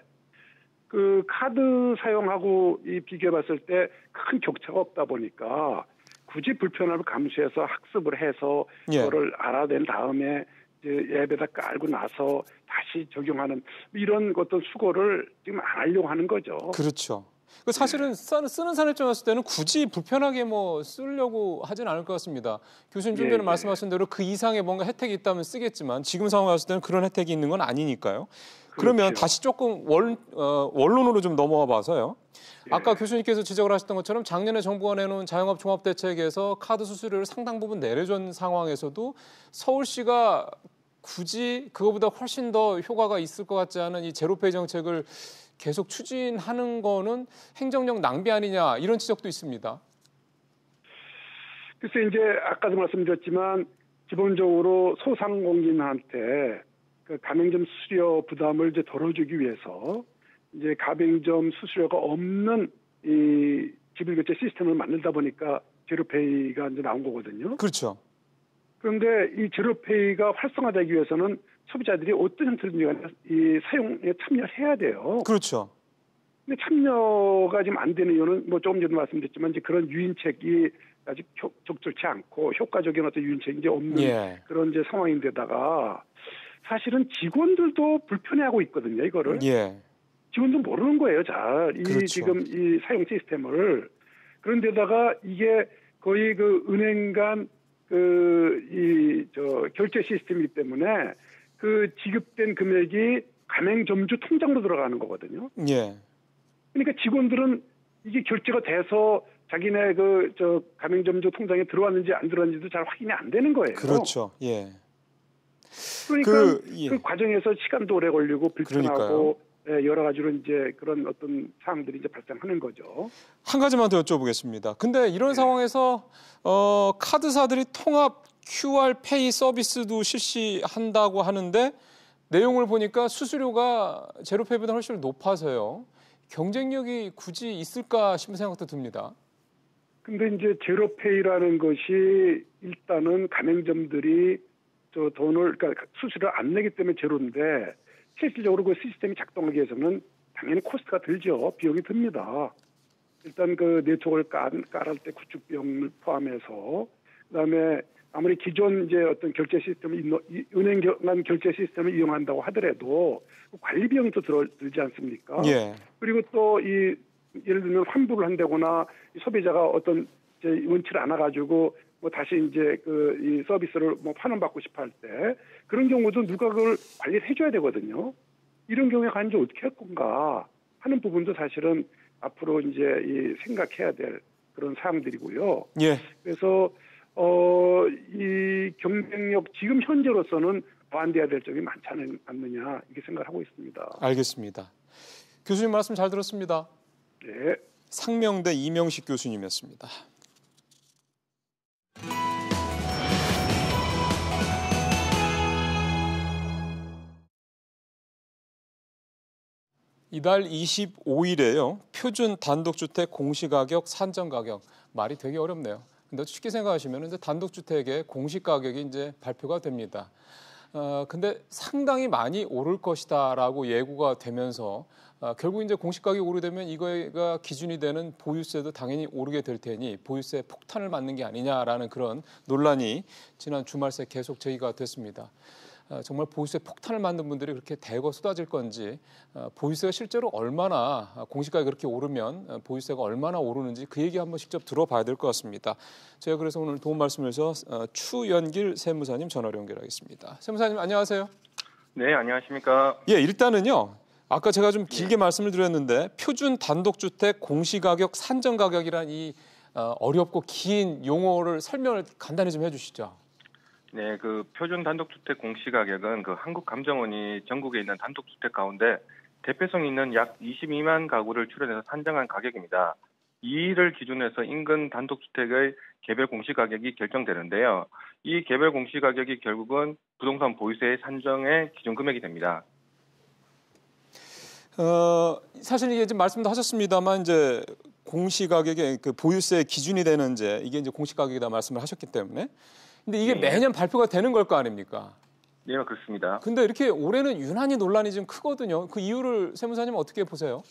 S11: 그 카드 사용하고 이 비교해봤을 때 큰 격차가 없다 보니까 굳이 불편함을 감수해서 학습을 해서 그거를 알아낸 다음에 앱에다 깔고 나서 다시 적용하는 이런 어떤 수고를 지금 안 하려고 하는 거죠.
S1: 그렇죠. 사실은 쓰는 사람 입장에서 때는 굳이 불편하게 쓰려고 하진 않을 것 같습니다. 교수님 좀 전에 말씀하신 대로 그 이상의 뭔가 혜택이 있다면 쓰겠지만 지금 상황에 왔을 때는 그런 혜택이 있는 건 아니니까요. 그러면 다시 조금 원론으로 좀 넘어와 봐서요. 아까 교수님께서 지적을 하셨던 것처럼 작년에 정부가 내놓은 자영업 종합대책에서 카드 수수료를 상당 부분 내려준 상황에서도 서울시가 굳이 그거보다 훨씬 더 효과가 있을 것 같지 않은 이 제로페이 정책을 계속 추진하는 거는 행정력 낭비 아니냐 이런 지적도 있습니다.
S11: 글쎄 이제 아까도 말씀드렸지만 기본적으로 소상공인한테 그 가맹점 수수료 부담을 이제 덜어주기 위해서 이제 가맹점 수수료가 없는 이 지불결제 시스템을 만들다 보니까 제로페이가 이제 나온 거거든요.
S1: 그렇죠.
S11: 그런데 이 제로페이가 활성화되기 위해서는 소비자들이 어떤 형태든지 이 사용에 참여해야 돼요.
S1: 그렇죠.
S11: 근데 참여가 지금 안 되는 이유는 뭐 조금 전에 말씀드렸지만 이제 그런 유인책이 아직 적절치 않고 효과적인 어떤 유인책이 이제 없는 그런 이제 상황인데다가 사실은 직원들도 불편해하고 있거든요. 이거를. 직원도 모르는 거예요. 잘.
S1: 그렇죠.
S11: 지금 이 사용 시스템을. 그런데다가 이게 거의 그 은행 간 결제 시스템이기 때문에 그 지급된 금액이 가맹점주 통장으로 들어가는 거거든요. 그러니까 직원들은 이게 결제가 돼서 자기네 가맹점주 통장에 들어왔는지 안 들어왔는지도 잘 확인이 안 되는 거예요.
S1: 그렇죠.
S11: 그러니까 그 과정에서 시간도 오래 걸리고 불편하고 여러 가지로 이제 그런 어떤 사항들이 이제 발생하는 거죠.
S1: 한 가지만 더 여쭤보겠습니다. 근데 이런 상황에서 카드사들이 통합 QR페이 서비스도 실시한다고 하는데 내용을 보니까 수수료가 제로페이보다 훨씬 높아서요. 경쟁력이 굳이 있을까 싶은 생각도 듭니다.
S11: 근데 이제 제로페이라는 것이 일단은 가맹점들이 그러니까 수수료를 안 내기 때문에 제로인데 실질적으로 그 시스템이 작동하기 위해서는 당연히 코스트가 들죠. 비용이 듭니다. 일단 그 네트워크를 깔을 때 구축 비용을 포함해서 그다음에 아무리 기존 이제 어떤 결제 시스템을 은행 간 결제 시스템을 이용한다고 하더라도 관리 비용이 또 들지 않습니까? 그리고 또 예를 들면 환불을 한다거나 소비자가 어떤 원치를 않아 가지고 뭐 다시 이제 이 서비스를 뭐 환원받고 싶어 할 때 그런 경우도 누가 그걸 관리를 해줘야 되거든요. 이런 경우에 관계 어떻게 할 건가 하는 부분도 사실은 앞으로 이제 생각해야 될 그런 사항들이고요. 그래서 이 경쟁력 지금 현재로서는 보완돼야 될 점이 많지 않느냐 이렇게 생각을 하고 있습니다.
S1: 알겠습니다. 교수님 말씀 잘 들었습니다.
S11: 네.
S1: 상명대 이명식 교수님이었습니다. 이달 25일에요. 표준 단독주택 공시가격 산정가격 말이 되게 어렵네요. 근데 쉽게 생각하시면 이제 단독주택의 공시가격이 이제 발표가 됩니다. 근데 상당히 많이 오를 것이다라고 예고가 되면서 결국 이제 공시가격이 오르되면 이거가 기준이 되는 보유세도 당연히 오르게 될 테니 보유세 폭탄을 맞는 게 아니냐라는 그런 논란이 지난 주말 새 계속 제기가 됐습니다. 정말 보유세 폭탄을 맞는 분들이 그렇게 대거 쏟아질 건지 보유세가 실제로 얼마나 공시가격이 그렇게 오르면 보유세가 얼마나 오르는지 그 얘기 한번 직접 들어봐야 될 것 같습니다. 제가 그래서 오늘 도움 말씀을 위해서 추연길 세무사님 전화로 연결하겠습니다. 세무사님 안녕하세요.
S12: 네, 안녕하십니까.
S1: 일단은요. 아까 제가 좀 길게 말씀을 드렸는데 표준 단독주택 공시가격 산정가격이란 이 어렵고 긴 용어를 설명을 간단히 좀 해주시죠.
S12: 네, 그 표준 단독주택 공시가격은 그 한국감정원이 전국에 있는 단독주택 가운데 대표성 있는 약 22만 가구를 추려내서 산정한 가격입니다. 이를 기준해서 인근 단독주택의 개별 공시가격이 결정되는데요. 이 개별 공시가격이 결국은 부동산 보유세의 산정의 기준 금액이 됩니다.
S1: 사실 이게 지금 말씀도 하셨습니다만 이제 공시가격의 그 보유세 기준이 되는 이게 이제 공시가격이다 말씀을 하셨기 때문에. 근데 이게 매년 발표가 되는 걸 거 아닙니까?
S12: 네, 그렇습니다.
S1: 근데 이렇게 올해는 유난히 논란이 좀 크거든요. 그 이유를 세무사님 어떻게 보세요?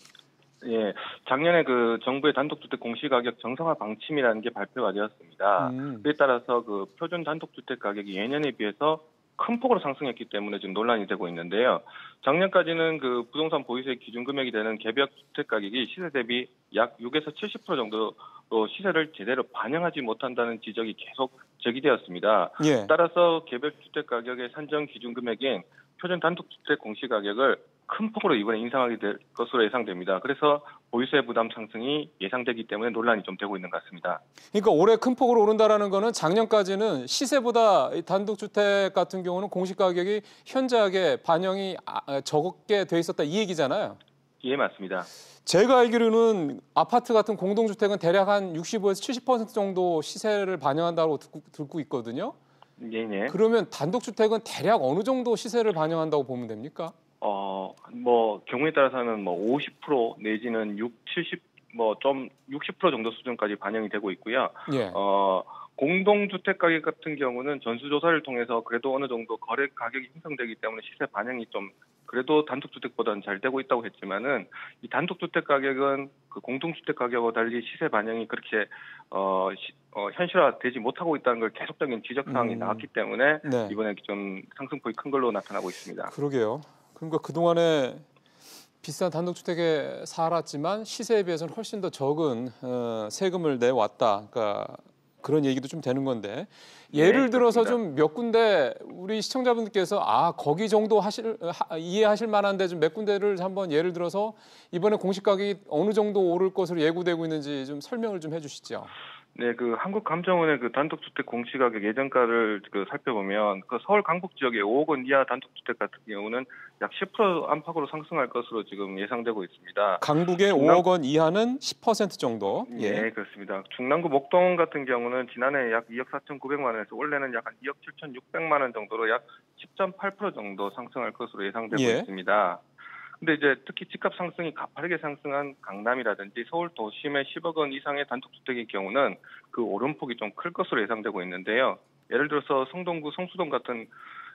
S12: 예, 작년에 그 정부의 단독주택 공시가격 정상화 방침이라는 게 발표가 되었습니다. 그에 따라서 그 표준 단독주택 가격이 예년에 비해서 큰 폭으로 상승했기 때문에 지금 논란이 되고 있는데요. 작년까지는 그 부동산 보유세 기준 금액이 되는 개별 주택 가격이 시세 대비 약 6에서 70% 정도로 시세를 제대로 반영하지 못한다는 지적이 계속 제기되었습니다. 따라서 개별 주택 가격의 산정 기준 금액인 표준 단독주택 공시가격을 큰 폭으로 이번에 인상하게 될 것으로 예상됩니다. 그래서 보유세 부담 상승이 예상되기 때문에 논란이 좀 되고 있는 것 같습니다.
S1: 그러니까 올해 큰 폭으로 오른다라는 거는 작년까지는 시세보다 이 단독주택 같은 경우는 공시가격이 현저하게 반영이 적게 돼 있었다 이 얘기잖아요.
S12: 예, 맞습니다.
S1: 제가 알기로는 아파트 같은 공동주택은 대략 한 65에서 70% 정도 시세를 반영한다고 듣고 있거든요.
S12: 예.
S1: 그러면 단독주택은 대략 어느 정도 시세를 반영한다고 보면 됩니까?
S12: 뭐 경우에 따라서는 뭐 50% 내지는 70, 뭐 좀 60% 정도 수준까지 반영이 되고 있고요.
S1: 예.
S12: 공동주택 가격 같은 경우는 전수조사를 통해서 그래도 어느 정도 거래 가격이 형성되기 때문에 시세 반영이 좀 그래도 단독주택보다는 잘 되고 있다고 했지만은 이 단독주택 가격은 그 공동주택 가격과 달리 시세 반영이 그렇게 현실화되지 못하고 있다는 걸 계속적인 지적 사항이 나왔기 때문에
S1: 네.
S12: 이번에 좀 상승폭이 큰 걸로 나타나고 있습니다.
S1: 그러게요. 그러니까 그동안에 비싼 단독주택에 살았지만 시세에 비해서는 훨씬 더 적은 세금을 내왔다. 그러니까 그런 얘기도 좀 되는 건데 예를 들어서 좀 몇 군데 우리 시청자분들께서 거기 정도 이해하실 만한데 좀 몇 군데를 한번 예를 들어서 이번에 공시가격이 어느 정도 오를 것으로 예고되고 있는지 좀 설명을 좀 해주시죠.
S12: 네, 그 한국감정원의 그 단독주택 공시가격 예전가를 살펴보면 그 서울 강북 지역의 5억 원 이하 단독주택 같은 경우는 약 10% 안팎으로 상승할 것으로 지금 예상되고 있습니다.
S1: 강북의 5억 원 이하는 10% 정도.
S12: 예, 그렇습니다. 중랑구 목동 같은 경우는 지난해 약 2억 4,900만 원에서 올해는 약 한 2억 7,600만 원 정도로 약 10.8% 정도 상승할 것으로 예상되고 있습니다. 근데 이제 특히 집값 상승이 가파르게 상승한 강남이라든지 서울 도심의 10억 원 이상의 단독주택의 경우는 그 오름폭이 좀 클 것으로 예상되고 있는데요. 예를 들어서 성동구 성수동 같은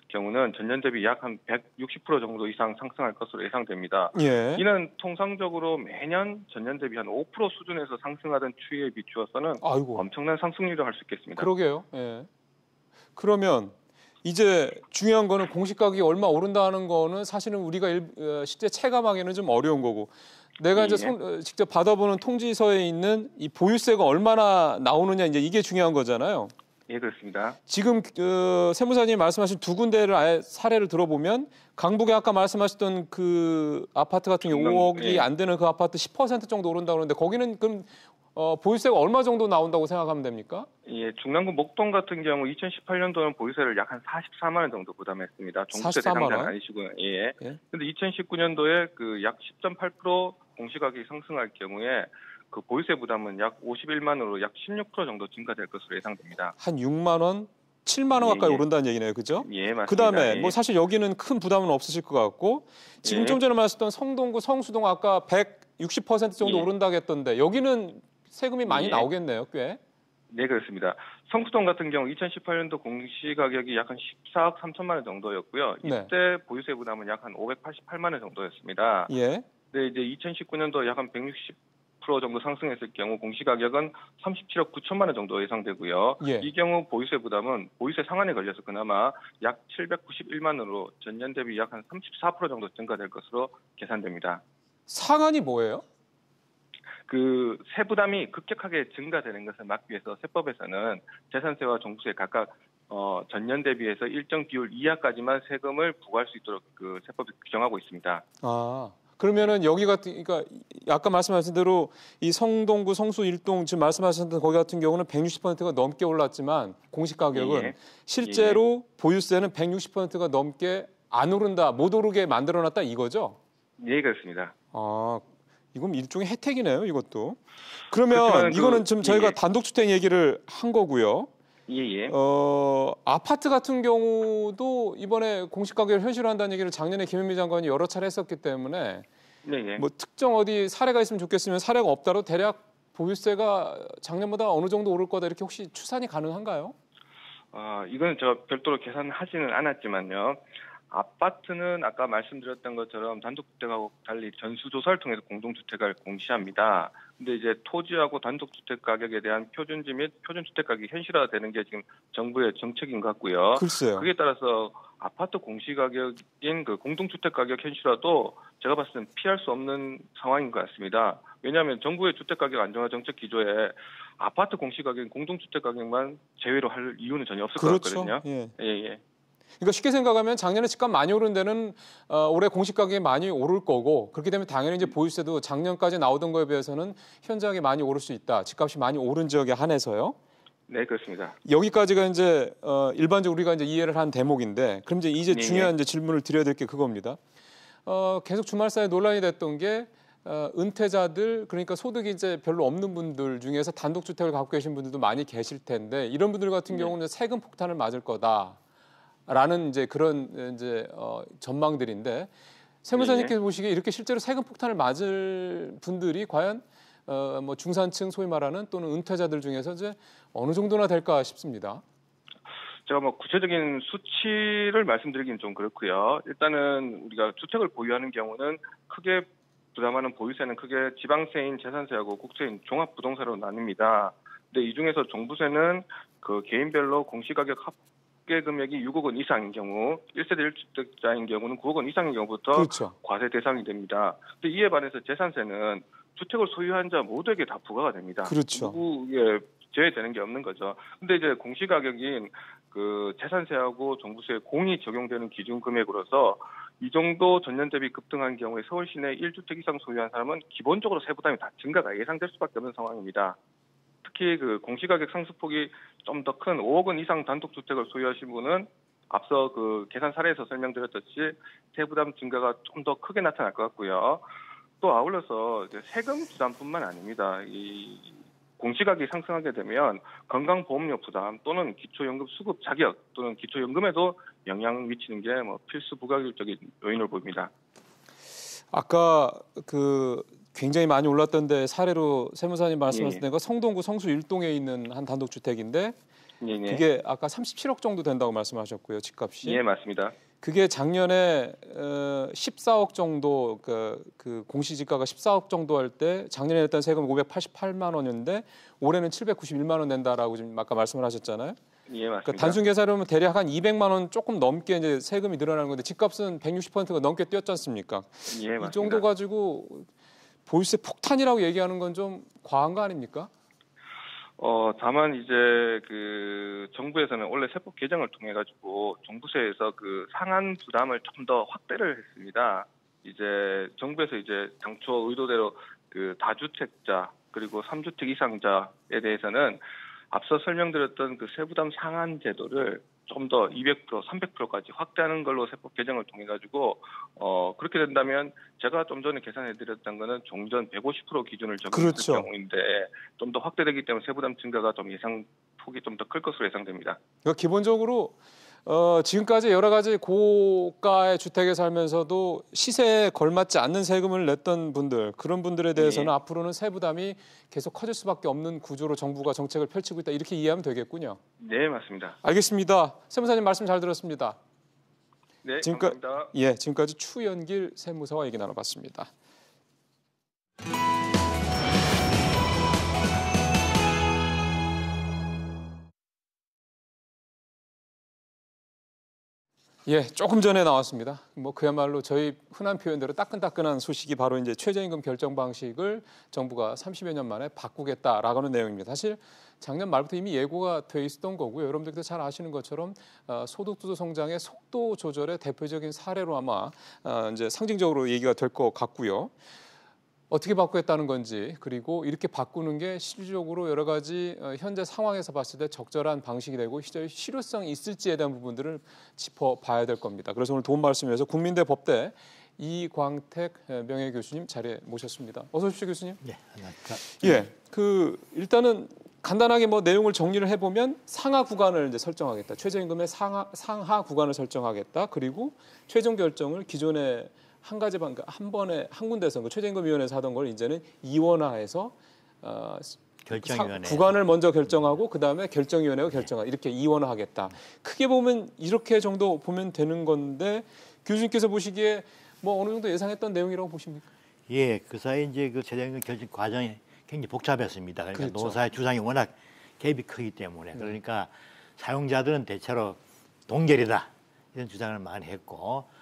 S12: 경우는 전년 대비 약 한 160% 정도 이상 상승할 것으로 예상됩니다.
S1: 예.
S12: 이는 통상적으로 매년 전년 대비 한 5% 수준에서 상승하던 추이에 비추어서는 엄청난 상승률을 할 수 있겠습니다.
S1: 그러게요. 예. 그러면 이제 중요한 거는 공시가격이 얼마 오른다는 거는 사실은 우리가 실제 체감하기는 좀 어려운 거고 내가 이제 직접 받아보는 통지서에 있는 이 보유세가 얼마나 나오느냐 이제 이게 중요한 거잖아요.
S12: 예, 그렇습니다.
S1: 지금 세무사님이 말씀하신 두 군데를 아예 사례를 들어보면 강북에 아까 말씀하셨던 그 아파트 같은 경우 5억이 안 되는 그 아파트 10% 정도 오른다고 그러는데 거기는 그럼 보유세가 얼마 정도 나온다고 생각하면 됩니까?
S12: 예, 중랑구 목동 같은 경우 2018년도는 보유세를 약 한 44만 원 정도 부담했습니다. 종부세 대상자는 아니시고요. 예. 근데 2019년도에 그 약 10.8% 공시가격이 상승할 경우에 그 보유세 부담은 약 51만 원으로 약 16% 정도 증가될 것으로 예상됩니다.
S1: 한 6만 원, 7만 원 가까이 오른다는 얘기네요. 그죠?
S12: 예, 맞습니다.
S1: 그다음에 뭐 사실 여기는 큰 부담은 없으실 것 같고 지금 좀 전에 말씀하셨던 성동구, 성수동 아까 160% 정도 오른다고 했던데 여기는 세금이 많이 나오겠네요, 꽤.
S12: 네, 그렇습니다. 성수동 같은 경우 2018년도 공시가격이 약 한 14억 3천만 원 정도였고요. 이때 보유세 부담은 약 한 588만 원 정도였습니다.
S1: 예.
S12: 네, 이제 2019년도 약 한 160% 정도 상승했을 경우 공시가격은 37억 9천만 원 정도 예상되고요. 이 경우 보유세 부담은 보유세 상한에 걸려서 그나마 약 791만 원으로 전년 대비 약 한 34% 정도 증가될 것으로 계산됩니다.
S1: 상한이 뭐예요?
S12: 그 세부담이 급격하게 증가되는 것을 막기 위해서 세법에서는 재산세와 종부세 각각 전년 대비해서 일정 비율 이하까지만 세금을 부과할 수 있도록 그 세법이 규정하고 있습니다.
S1: 그러면은 여기 같은 그러니까 아까 말씀하신 대로 이 성동구, 성수 일동 지금 말씀하셨던 거기 같은 경우는 160%가 넘게 올랐지만 공시 가격은 실제로 보유세는 160%가 넘게 안 오른다, 못 오르게 만들어놨다 이거죠?
S12: 네, 그렇습니다.
S1: 이건 일종의 혜택이네요, 이것도. 그러면 이거는 지금 저희가 단독주택 얘기를 한 거고요. 아파트 같은 경우도 이번에 공시가격을 현실화한다는 얘기를 작년에 김현미 장관이 여러 차례 했었기 때문에 뭐 특정 어디 사례가 있으면 좋겠으면 사례가 없더라도 대략 보유세가 작년보다 어느 정도 오를 거다 이렇게 혹시 추산이 가능한가요?
S12: 이건 제가 별도로 계산하지는 않았지만요. 아파트는 아까 말씀드렸던 것처럼 단독주택하고 달리 전수조사를 통해서 공동주택을 공시합니다. 근데 이제 토지하고 단독주택 가격에 대한 표준지 및 표준주택 가격이 현실화되는 게 지금 정부의 정책인 것 같고요.
S1: 글쎄요.
S12: 그에 따라서 아파트 공시가격인 그 공동주택 가격 현실화도 제가 봤을 때는 피할 수 없는 상황인 것 같습니다. 왜냐하면 정부의 주택가격 안정화 정책 기조에 아파트 공시가격인 공동주택 가격만 제외로 할 이유는 전혀 없을 것 같거든요.
S1: 그러니까 쉽게 생각하면 작년에 집값 많이 오른 데는 올해 공시 가격이 많이 오를 거고 그렇게 되면 당연히 이제 보유세도 작년까지 나오던 거에 비해서는 현저하게 많이 오를 수 있다. 집값이 많이 오른 지역에 한해서요.
S12: 네, 그렇습니다.
S1: 여기까지가 이제 일반적으로 우리가 이제 이해를 한 대목인데 그럼 이제
S12: 네,
S1: 중요한 이제 질문을 드려야 될 게 그겁니다. 계속 주말 사이에 논란이 됐던 게 은퇴자들 그러니까 소득이 이제 별로 없는 분들 중에서 단독주택을 갖고 계신 분들도 많이 계실 텐데 이런 분들 같은 경우는 세금 폭탄을 맞을 거다라는 이제 그런 이제 전망들인데 세무사님께서 보시기에 이렇게 실제로 세금 폭탄을 맞을 분들이 과연 뭐 중산층 소위 말하는 또는 은퇴자들 중에서 이제 어느 정도나 될까 싶습니다.
S12: 제가 뭐 구체적인 수치를 말씀드리기는 좀 그렇고요. 일단은 우리가 주택을 보유하는 경우는 크게 부담하는 보유세는 크게 지방세인 재산세하고 국세인 종합부동세로 나뉩니다. 근데 이 중에서 종부세는 그 개인별로 공시가격 합계 금액이 6억 원 이상인 경우, 1세대 1주택자인 경우는 9억 원 이상인 경우부터
S1: 그렇죠.
S12: 과세 대상이 됩니다. 근데 이에 반해서 재산세는 주택을 소유한 자 모두에게 다 부과가 됩니다.
S1: 그렇죠.
S12: 누구에 제외되는 게 없는 거죠. 근데 이제 공시가격인 그 재산세하고 종부세 공이 적용되는 기준 금액으로서 이 정도 전년 대비 급등한 경우에 서울 시내 1주택 이상 소유한 사람은 기본적으로 세부담이 다 증가가 예상될 수밖에 없는 상황입니다. 특히 그 공시가격 상승폭이 좀 더 큰 5억 원 이상 단독주택을 소유하신 분은 앞서 그 계산 사례에서 설명드렸듯이 세부담 증가가 좀 더 크게 나타날 것 같고요. 또 아울러서 이제 세금 부담뿐만 아닙니다. 이 공시가격이 상승하게 되면 건강보험료 부담 또는 기초연금 수급 자격 또는 기초연금에도 영향 미치는 게 뭐 필수 부가격적인 요인을 보입니다.
S1: 아까 그 굉장히 많이 올랐던데 사례로 세무사님 말씀하신 데가 성동구 성수 1동에 있는 한 단독주택인데 그게 아까 37억 정도 된다고 말씀하셨고요. 집값이.
S12: 예, 맞습니다.
S1: 그게 작년에 14억 정도 그 공시지가가 14억 정도 할 때 작년에 냈던 세금 588만 원인데 올해는 791만 원 낸다라고 지금 아까 말씀을 하셨잖아요.
S12: 예, 맞습니다.
S1: 그러니까 단순 계산하면 대략 한 200만 원 조금 넘게 이제 세금이 늘어나는 건데 집값은 160%가 넘게 뛰었지 않습니까?
S12: 예, 맞습니다.
S1: 이 정도 가지고 보유세 폭탄이라고 얘기하는 건 좀 과한 거 아닙니까?
S12: 다만 이제 그 정부에서는 원래 세법 개정을 통해 가지고 종부세에서 그 상한 부담을 좀 더 확대를 했습니다. 이제 정부에서 이제 당초 의도대로 그 다주택자 그리고 3주택 이상자에 대해서는 앞서 설명드렸던 그 세부담 상한 제도를 좀 더 200%, 300%까지 확대하는 걸로 세법 개정을 통해 가지고 그렇게 된다면 제가 좀 전에 계산해드렸던 거는 종전 150% 기준을 적용했을
S1: 그렇죠.
S12: 경우인데 좀 더 확대되기 때문에 세부담 증가가 좀 예상 폭이 좀 더 클 것으로 예상됩니다.
S1: 그러니까 기본적으로 지금까지 여러 가지 고가의 주택에 살면서도 시세에 걸맞지 않는 세금을 냈던 분들 그런 분들에 대해서는 앞으로는 세부담이 계속 커질 수밖에 없는 구조로 정부가 정책을 펼치고 있다 이렇게 이해하면 되겠군요.
S12: 네, 맞습니다.
S1: 알겠습니다. 세무사님 말씀 잘 들었습니다.
S12: 네, 감사합니다.
S1: 지금까지 추연길 세무사와 얘기 나눠봤습니다. 조금 전에 나왔습니다. 뭐 그야말로 저희 흔한 표현대로 따끈따끈한 소식이 바로 이제 최저임금 결정 방식을 정부가 30여 년 만에 바꾸겠다라고 하는 내용입니다. 사실 작년 말부터 이미 예고가 돼 있었던 거고요. 여러분들도 잘 아시는 것처럼 소득주도 성장의 속도 조절의 대표적인 사례로 아마 이제 상징적으로 얘기가 될 것 같고요. 어떻게 바꾸겠다는 건지 그리고 이렇게 바꾸는 게 실질적으로 여러 가지 현재 상황에서 봤을 때 적절한 방식이 되고 실효성이 있을지에 대한 부분들을 짚어봐야 될 겁니다. 그래서 오늘 도움 말씀 위해서 국민대 법대 이광택 명예교수님 자리에 모셨습니다. 어서 오십시오, 교수님.
S13: 네, 안녕하십니까.
S1: 일단은 간단하게 뭐 내용을 정리를 해보면 상하 구간을 이제 설정하겠다. 최저임금의 상하 구간을 설정하겠다. 그리고 최종 결정을 기존에 한 번에 한 군데서 그 최저임금위원회에서 하던 걸 이제는 이원화해서
S13: 결정위원회
S1: 구간을 먼저 결정하고 그 다음에 결정위원회가 결정하고 이렇게 이원화하겠다. 크게 보면 이렇게 정도 보면 되는 건데 교수님께서 보시기에 뭐 어느 정도 예상했던 내용이라고 보십니까?
S13: 예, 그 사이 이제 그 최저임금 결정 과정이 굉장히 복잡했습니다. 그러니까
S1: 그렇죠.
S13: 노사의 주장이 워낙 갭이 크기 때문에 그러니까 사용자들은 대체로 동결이다 이런 주장을 많이 했고.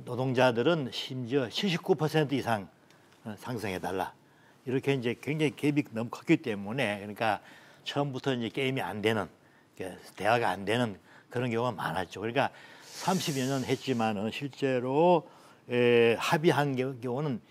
S13: 노동자들은 심지어 79% 이상 상승해달라. 이렇게 이제 굉장히 갭이 너무 컸기 때문에 그러니까 처음부터 이제 게임이 안 되는, 대화가 안 되는 그런 경우가 많았죠. 그러니까 30여 년 했지만은 실제로 합의한 경우는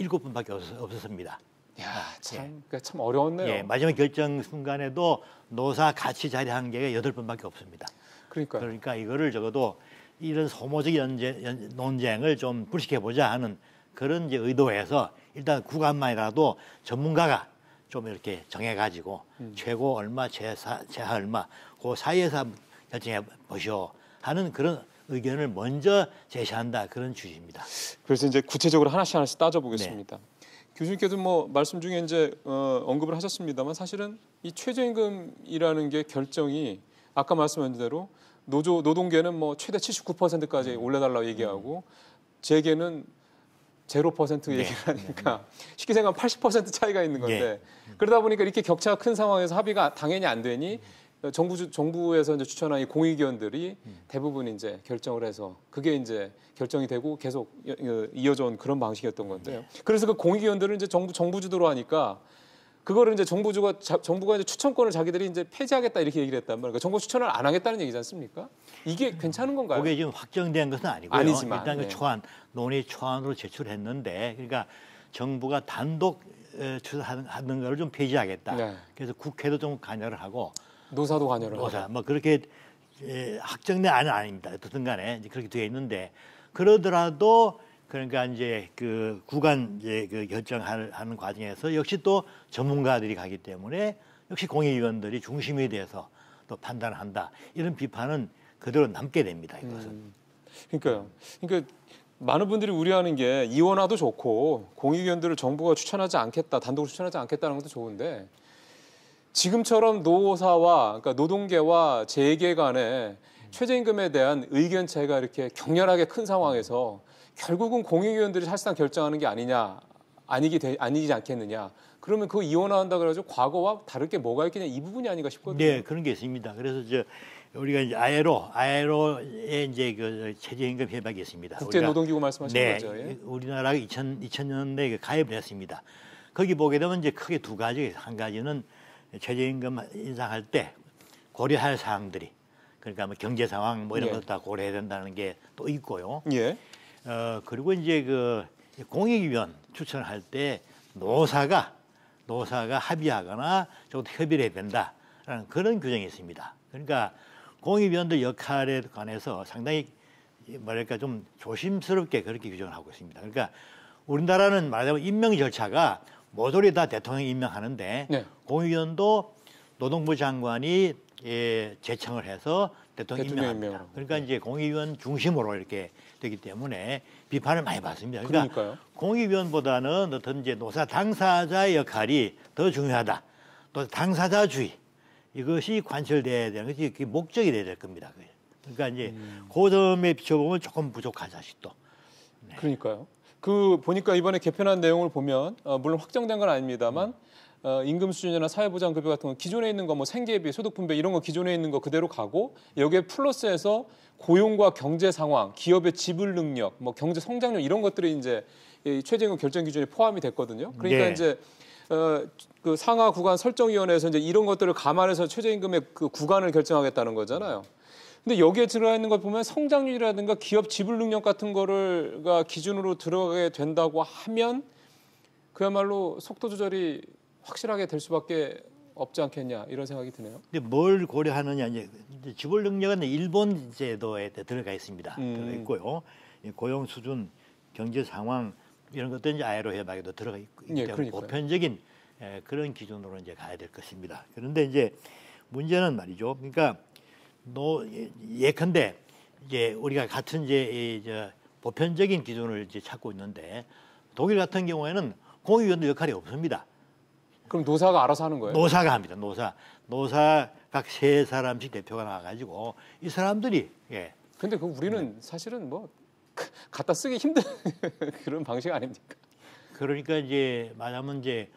S13: 7분밖에 없었습니다.
S1: 야, 참, 그러니까 참 어려웠네요.
S13: 예, 마지막 결정 순간에도 노사 같이 자리한 게 8번밖에 없습니다. 그러니까 이거를 적어도 이런 소모적인 논쟁을 좀 불식해보자 하는 그런 이제 의도에서 일단 구간만이라도 전문가가 좀 이렇게 정해가지고 최고 얼마, 최하 얼마, 그 사이에서 결정해 보시오 하는 그런 의견을 먼저 제시한다 그런 취지입니다.
S1: 그래서 이제 구체적으로 하나씩 따져보겠습니다. 네. 교수님께도 뭐 말씀 중에 이제 언급을 하셨습니다만 사실은 이 최저임금이라는 게 결정이 아까 말씀하신 대로 노동계는 뭐 최대 79%까지 올려달라고 얘기하고 재계는 0% 얘기를 하니까 쉽게 생각하면 80% 차이가 있는 건데 그러다 보니까 이렇게 격차가 큰 상황에서 합의가 당연히 안 되니 정부에서 이제 추천한 이 공익위원들이 대부분 이제 결정을 해서 그게 이제 결정이 되고 계속 이어져 온 그런 방식이었던 건데요. 그래서 그 공익위원들은 이제 정부 주도로 하니까 그거를 이제 정부가 이제 추천권을 자기들이 이제 폐지하겠다 이렇게 얘기를 했단 말이에요. 그러니까 정부 추천을 안 하겠다는 얘기지 않습니까? 이게 괜찮은 건가요?
S13: 그게 지금 확정된 것은 아니고요.
S1: 아니지만,
S13: 일단 그 초안, 논의 초안으로 제출했는데, 그러니까 정부가 단독 추천하는 것을 좀 폐지하겠다. 네. 그래서 국회도 좀 관여를 하고
S1: 노사도 관여를
S13: 하고 뭐 그렇게 확정된 안은 아닙니다. 어떻든 간에 그렇게 되어 있는데 그러더라도 그러니까 이제 그 구간 이제 그 결정하는 과정에서 역시 또 전문가들이 가기 때문에 역시 공익위원들이 중심이 돼서 또 판단을 한다. 이런 비판은 그대로 남게 됩니다. 이것은.
S1: 그러니까요. 그러니까 많은 분들이 우려하는 게 이원화도 좋고 공익위원들을 정부가 추천하지 않겠다, 단독으로 추천하지 않겠다는 것도 좋은데 지금처럼 노사와 그러니까 노동계와 재계 간에 최저임금에 대한 의견 차이가 이렇게 격렬하게 큰 상황에서 결국은 공익위원들이 사실상 결정하는 게 아니지 않겠느냐. 그러면 그거 이원화한다 그래가지고 과거와 다를 게 뭐가 있겠냐 이 부분이 아닌가 싶거든요.
S13: 네, 그런 게 있습니다. 그래서 우리가 이제 ILO에 이제 그 최저임금 협약이 있습니다.
S1: 국제노동기구 말씀하시는 거죠?
S13: 예. 우리나라가 2000년대에 가입을 했습니다. 거기 보게 되면 이제 크게 두 가지, 한 가지는 최저임금 인상할 때 고려할 사항들이 그러니까 뭐 경제 상황 뭐 이런 것도 다 고려해야 된다는 게 또 있고요.
S1: 예.
S13: 그리고 이제 그 공익위원 추천할 때 노사가 합의하거나 좀 협의를 해야 된다라는 그런 규정이 있습니다. 그러니까 공익위원들 역할에 관해서 상당히 뭐랄까 좀 조심스럽게 그렇게 규정을 하고 있습니다. 그러니까 우리나라는 말하자면 임명 절차가 모조리 다 대통령이 임명하는데 공익위원도 노동부 장관이 제청을 해서 대통령이 임명합니다. 그러니까 이제 공익위원 중심으로 이렇게 되기 때문에 비판을 많이 받습니다. 그러니까 공익위원보다는 어떤 이제 노사 당사자의 역할이 더 중요하다. 또 당사자주의 이것이 관철돼야 되는 것이 그게 목적이 돼야 될 겁니다. 그러니까 이제 그 점에 비춰보면 조금 부족하자 싶도.
S1: 네. 그러니까요. 그 보니까 이번에 개편한 내용을 보면 물론 확정된 건 아닙니다만 임금 수준이나 사회보장급여 같은 건 기존에 있는 거 뭐 생계비, 소득분배 이런 거 기존에 있는 거 그대로 가고 여기에 플러스해서 고용과 경제 상황, 기업의 지불 능력, 뭐 경제 성장률 이런 것들이 이제 최저임금 결정 기준에 포함이 됐거든요. 그러니까 이제 그 상하 구간 설정위원회에서 이제 이런 것들을 감안해서 최저임금의 그 구간을 결정하겠다는 거잖아요. 근데 여기에 들어가 있는 걸 보면 성장률이라든가 기업 지불 능력 같은 거를가 기준으로 들어가게 된다고 하면 그야말로 속도 조절이 확실하게 될 수밖에 없지 않겠냐 이런 생각이 드네요.
S13: 근데 뭘 고려하느냐 이제 지불 능력은 일본 제도에 들어가 있습니다. 들어가 있고요. 고용 수준, 경제 상황 이런 것도 이제 ILO 협약에도 들어가 있기 때문에 보편적인 그런 기준으로 이제 가야 될 것입니다. 그런데 이제 문제는 말이죠. 그러니까 예컨대 이제 우리가 같은 이제 보편적인 기준을 이제 찾고 있는데 독일 같은 경우에는 공익위원들 역할이 없습니다.
S1: 그럼 노사가 알아서 하는 거예요?
S13: 노사가 합니다. 노사 각 3사람씩 대표가 나와가지고 이 사람들이
S1: 근데 그 우리는 사실은 뭐 갖다 쓰기 힘든 그런 방식 아닙니까?
S13: 그러니까 이제 말하면 이제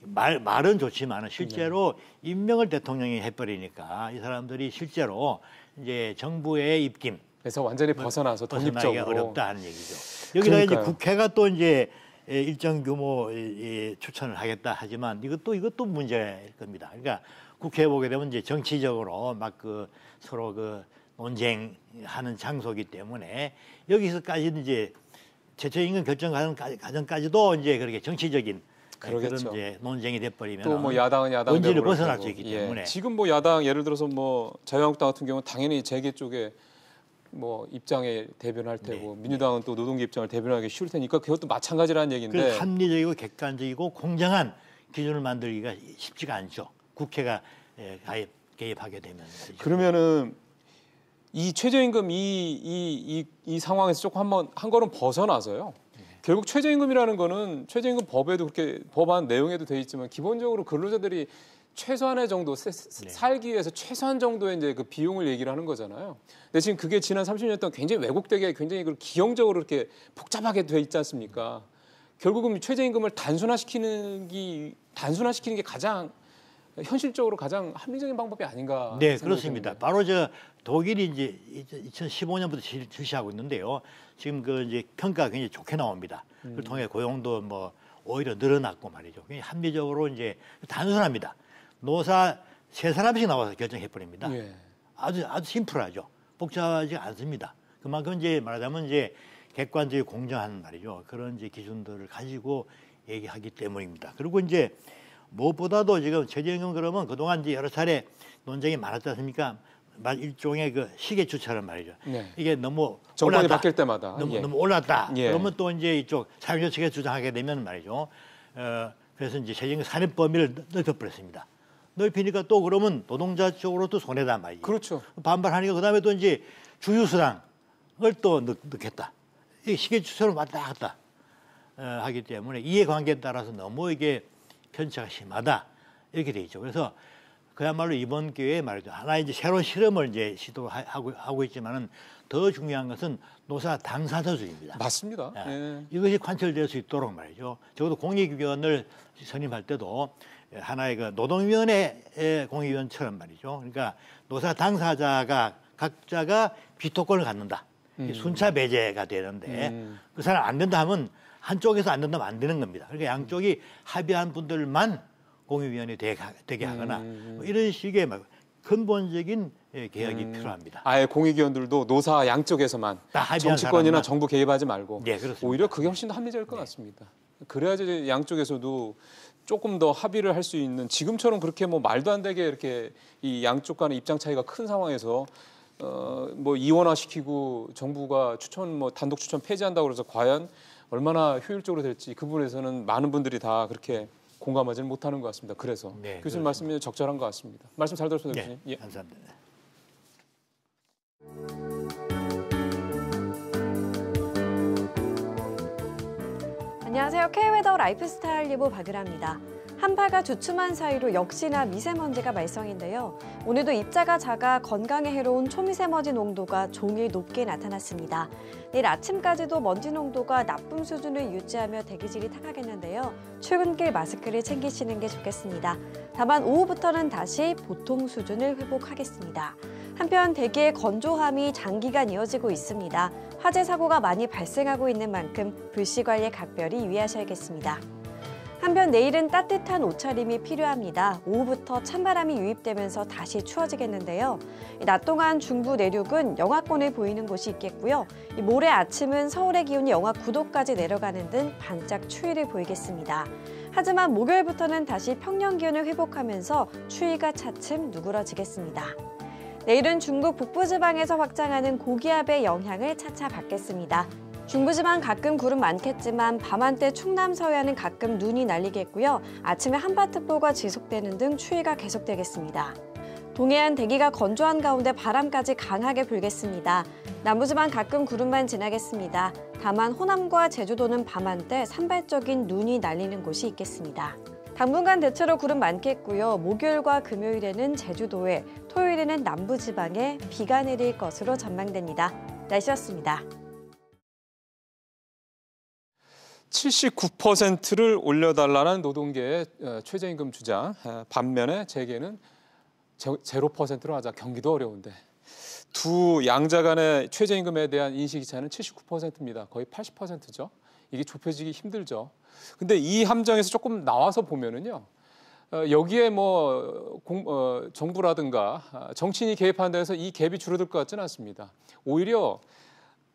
S13: 말은 좋지만 실제로 임명을 대통령이 해버리니까 이 사람들이 실제로 이제 정부의 입김
S1: 그래서 완전히 벗어나서 독립적으로
S13: 어렵다 하는 얘기죠. 여기다가 이제 국회가 또 이제 일정 규모 추천을 하겠다 하지만 이것도 문제일 겁니다. 그러니까 국회에 보게 되면 이제 정치적으로 막 그 서로 그 논쟁하는 장소이기 때문에 여기서까지는 이제 최저임금 결정 과정까지도 이제 그렇게 정치적인
S1: 그러겠죠.
S13: 그런 이제 논쟁이 돼버리면
S1: 또 뭐 야당은 야당
S13: 원칙을 벗어날 수 있기
S1: 예.
S13: 때문에
S1: 지금 뭐 야당 예를 들어서 뭐 자유한국당 같은 경우는 당연히 재계 쪽에 뭐 입장에 대변할 테고 민주당은 또 노동계 입장을 대변하기 쉬울 테니까 그것도 마찬가지라는 얘기인데
S13: 합리적이고 객관적이고 공정한 기준을 만들기가 쉽지가 않죠. 국회가 개입하게 되면 말이죠.
S1: 그러면은 이 최저임금 이 상황에서 조금 한 걸음 벗어나서요. 결국 최저임금이라는 거는 최저임금 법에도 그렇게 법안 내용에도 돼 있지만 기본적으로 근로자들이 최소한의 정도 살기 위해서 최소한 정도의 이제 그 비용을 얘기를 하는 거잖아요. 근데 지금 그게 지난 30년 동안 굉장히 왜곡되게 굉장히 기형적으로 이렇게 복잡하게 돼 있지 않습니까? 결국은 최저임금을 단순화시키는 게 가장 현실적으로 가장 합리적인 방법이 아닌가.
S13: 네, 그렇습니다. 바로 독일이 이제 2015년부터 실시하고 있는데요. 지금 그 이제 평가가 굉장히 좋게 나옵니다. 그걸 통해 고용도 뭐 오히려 늘어났고 말이죠. 굉장히 합리적으로 이제 단순합니다. 노사 3사람씩 나와서 결정해 버립니다.
S1: 예.
S13: 아주 심플하죠. 복잡하지 않습니다. 그만큼 이제 말하자면 이제 객관적이고 공정한 말이죠. 그런 이제 기준들을 가지고 얘기하기 때문입니다. 그리고 이제 무엇보다도 지금 최저임금 그러면 그동안 이제 여러 차례 논쟁이 많았지 않습니까? 일종의 그 시계추처럼 말이죠.
S1: 네.
S13: 이게 너무
S1: 정권이
S13: 올랐다.
S1: 바뀔 때마다
S13: 너무 올랐다.
S1: 예.
S13: 그러면 또 이제 이쪽 사용자 측에 주장하게 되면 말이죠. 그래서 이제 최저임금 산입 범위를 넓혀버렸습니다. 넓히니까 또 그러면 노동자 쪽으로도 손해다 말이죠.
S1: 그렇죠.
S13: 반발하니까 그다음에 또 이제 주휴수당을 또 넣겠다. 이게 시계추처럼 왔다 갔다 하기 때문에 이해관계에 따라서 너무 이게 편차가 심하다 이렇게 돼 있죠. 그래서 그야말로 이번 기회에 말이죠. 하나 이제 새로운 실험을 이제 시도하고 있지만은 더 중요한 것은 노사 당사자 수준입니다.
S1: 맞습니다. 예.
S13: 이것이 관철될 수 있도록 말이죠. 적어도 공익위원을 선임할 때도 하나의 그 노동위원회 공익위원처럼 말이죠. 그러니까 노사 당사자가 각자가 비토권을 갖는다. 순차 배제가 되는데 그 사람 안 된다 하면 한쪽에서 안 된다면 안 되는 겁니다. 그러니까 양쪽이 합의한 분들만 공익위원회 되게 하거나 뭐 이런 식의 근본적인 개혁이 필요합니다.
S1: 아예 공익위원들도 노사 양쪽에서만 정치권이나 정부 개입하지 말고
S13: 네, 그렇습니다.
S1: 오히려 그게 훨씬 더 합리적일 것 같습니다. 그래야지 양쪽에서도 조금 더 합의를 할 수 있는 지금처럼 그렇게 뭐 말도 안 되게 이렇게 이 양쪽 간의 입장 차이가 큰 상황에서 뭐 이원화시키고 정부가 단독 추천 폐지한다고 그래서 과연 얼마나 효율적으로 될지 그 부분에서는 많은 분들이 다 그렇게 공감하지는 못하는 것 같습니다. 그래서 교수님 말씀이 적절한 것 같습니다. 말씀 잘 들었습니다. 교수님.
S13: 예. 감사합니다.
S14: 안녕하세요. K웨더 라이프스타일 리보 박유라입니다. 한파가 주춤한 사이로 역시나 미세먼지가 말썽인데요. 오늘도 입자가 작아 건강에 해로운 초미세먼지 농도가 종일 높게 나타났습니다. 내일 아침까지도 먼지 농도가 나쁨 수준을 유지하며 대기질이 탁하겠는데요. 출근길 마스크를 챙기시는 게 좋겠습니다. 다만 오후부터는 다시 보통 수준을 회복하겠습니다. 한편 대기의 건조함이 장기간 이어지고 있습니다. 화재 사고가 많이 발생하고 있는 만큼 불씨 관리에 각별히 유의하셔야겠습니다. 한편 내일은 따뜻한 옷차림이 필요합니다. 오후부터 찬바람이 유입되면서 다시 추워지겠는데요. 낮 동안 중부 내륙은 영하권을 보이는 곳이 있겠고요. 모레 아침은 서울의 기온이 영하 9도까지 내려가는 등 반짝 추위를 보이겠습니다. 하지만 목요일부터는 다시 평년 기온을 회복하면서 추위가 차츰 누그러지겠습니다. 내일은 중국 북부지방에서 확장하는 고기압의 영향을 차차 받겠습니다. 중부지방 가끔 구름 많겠지만 밤 한때 충남 서해안은 가끔 눈이 날리겠고요. 아침에 한파특보가 지속되는 등 추위가 계속되겠습니다. 동해안 대기가 건조한 가운데 바람까지 강하게 불겠습니다. 남부지방 가끔 구름만 지나겠습니다. 다만 호남과 제주도는 밤 한때 산발적인 눈이 날리는 곳이 있겠습니다. 당분간 대체로 구름 많겠고요. 목요일과 금요일에는 제주도에, 토요일에는 남부지방에 비가 내릴 것으로 전망됩니다. 날씨였습니다.
S1: 79%를 올려달라는 노동계의 최저임금 주장. 반면에 재계는 0%로 하자. 경기도 어려운데. 두 양자 간의 최저임금에 대한 인식 차이는 79%입니다. 거의 80%죠. 이게 좁혀지기 힘들죠. 근데 이 함정에서 조금 나와서 보면은요. 여기에 정부라든가 정치인이 개입하는 데서 이 갭이 줄어들 것 같지는 않습니다. 오히려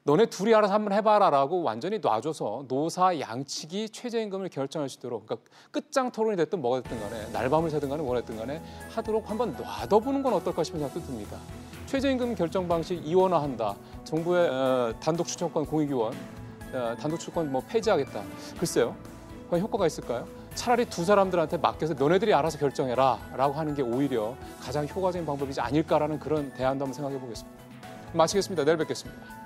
S1: 너네 둘이 알아서 한번 해봐라라고 완전히 놔줘서 노사 양측이 최저임금을 결정할 수 있도록, 그러니까 끝장 토론이 됐든 뭐가 됐든 간에 날밤을 새든 간에 뭐가 됐든 간에 하도록 한번 놔둬보는 건 어떨까 싶은 생각도 듭니다. 최저임금 결정 방식 이원화한다. 정부의 단독 추천권 공익위원, 단독 추천권 폐지하겠다. 글쎄요. 과연 효과가 있을까요? 차라리 두 사람들한테 맡겨서 너네들이 알아서 결정해라 라고 하는 게 오히려 가장 효과적인 방법이지 아닐까라는 그런 대안도 한번 생각해 보겠습니다. 마치겠습니다. 내일 뵙겠습니다.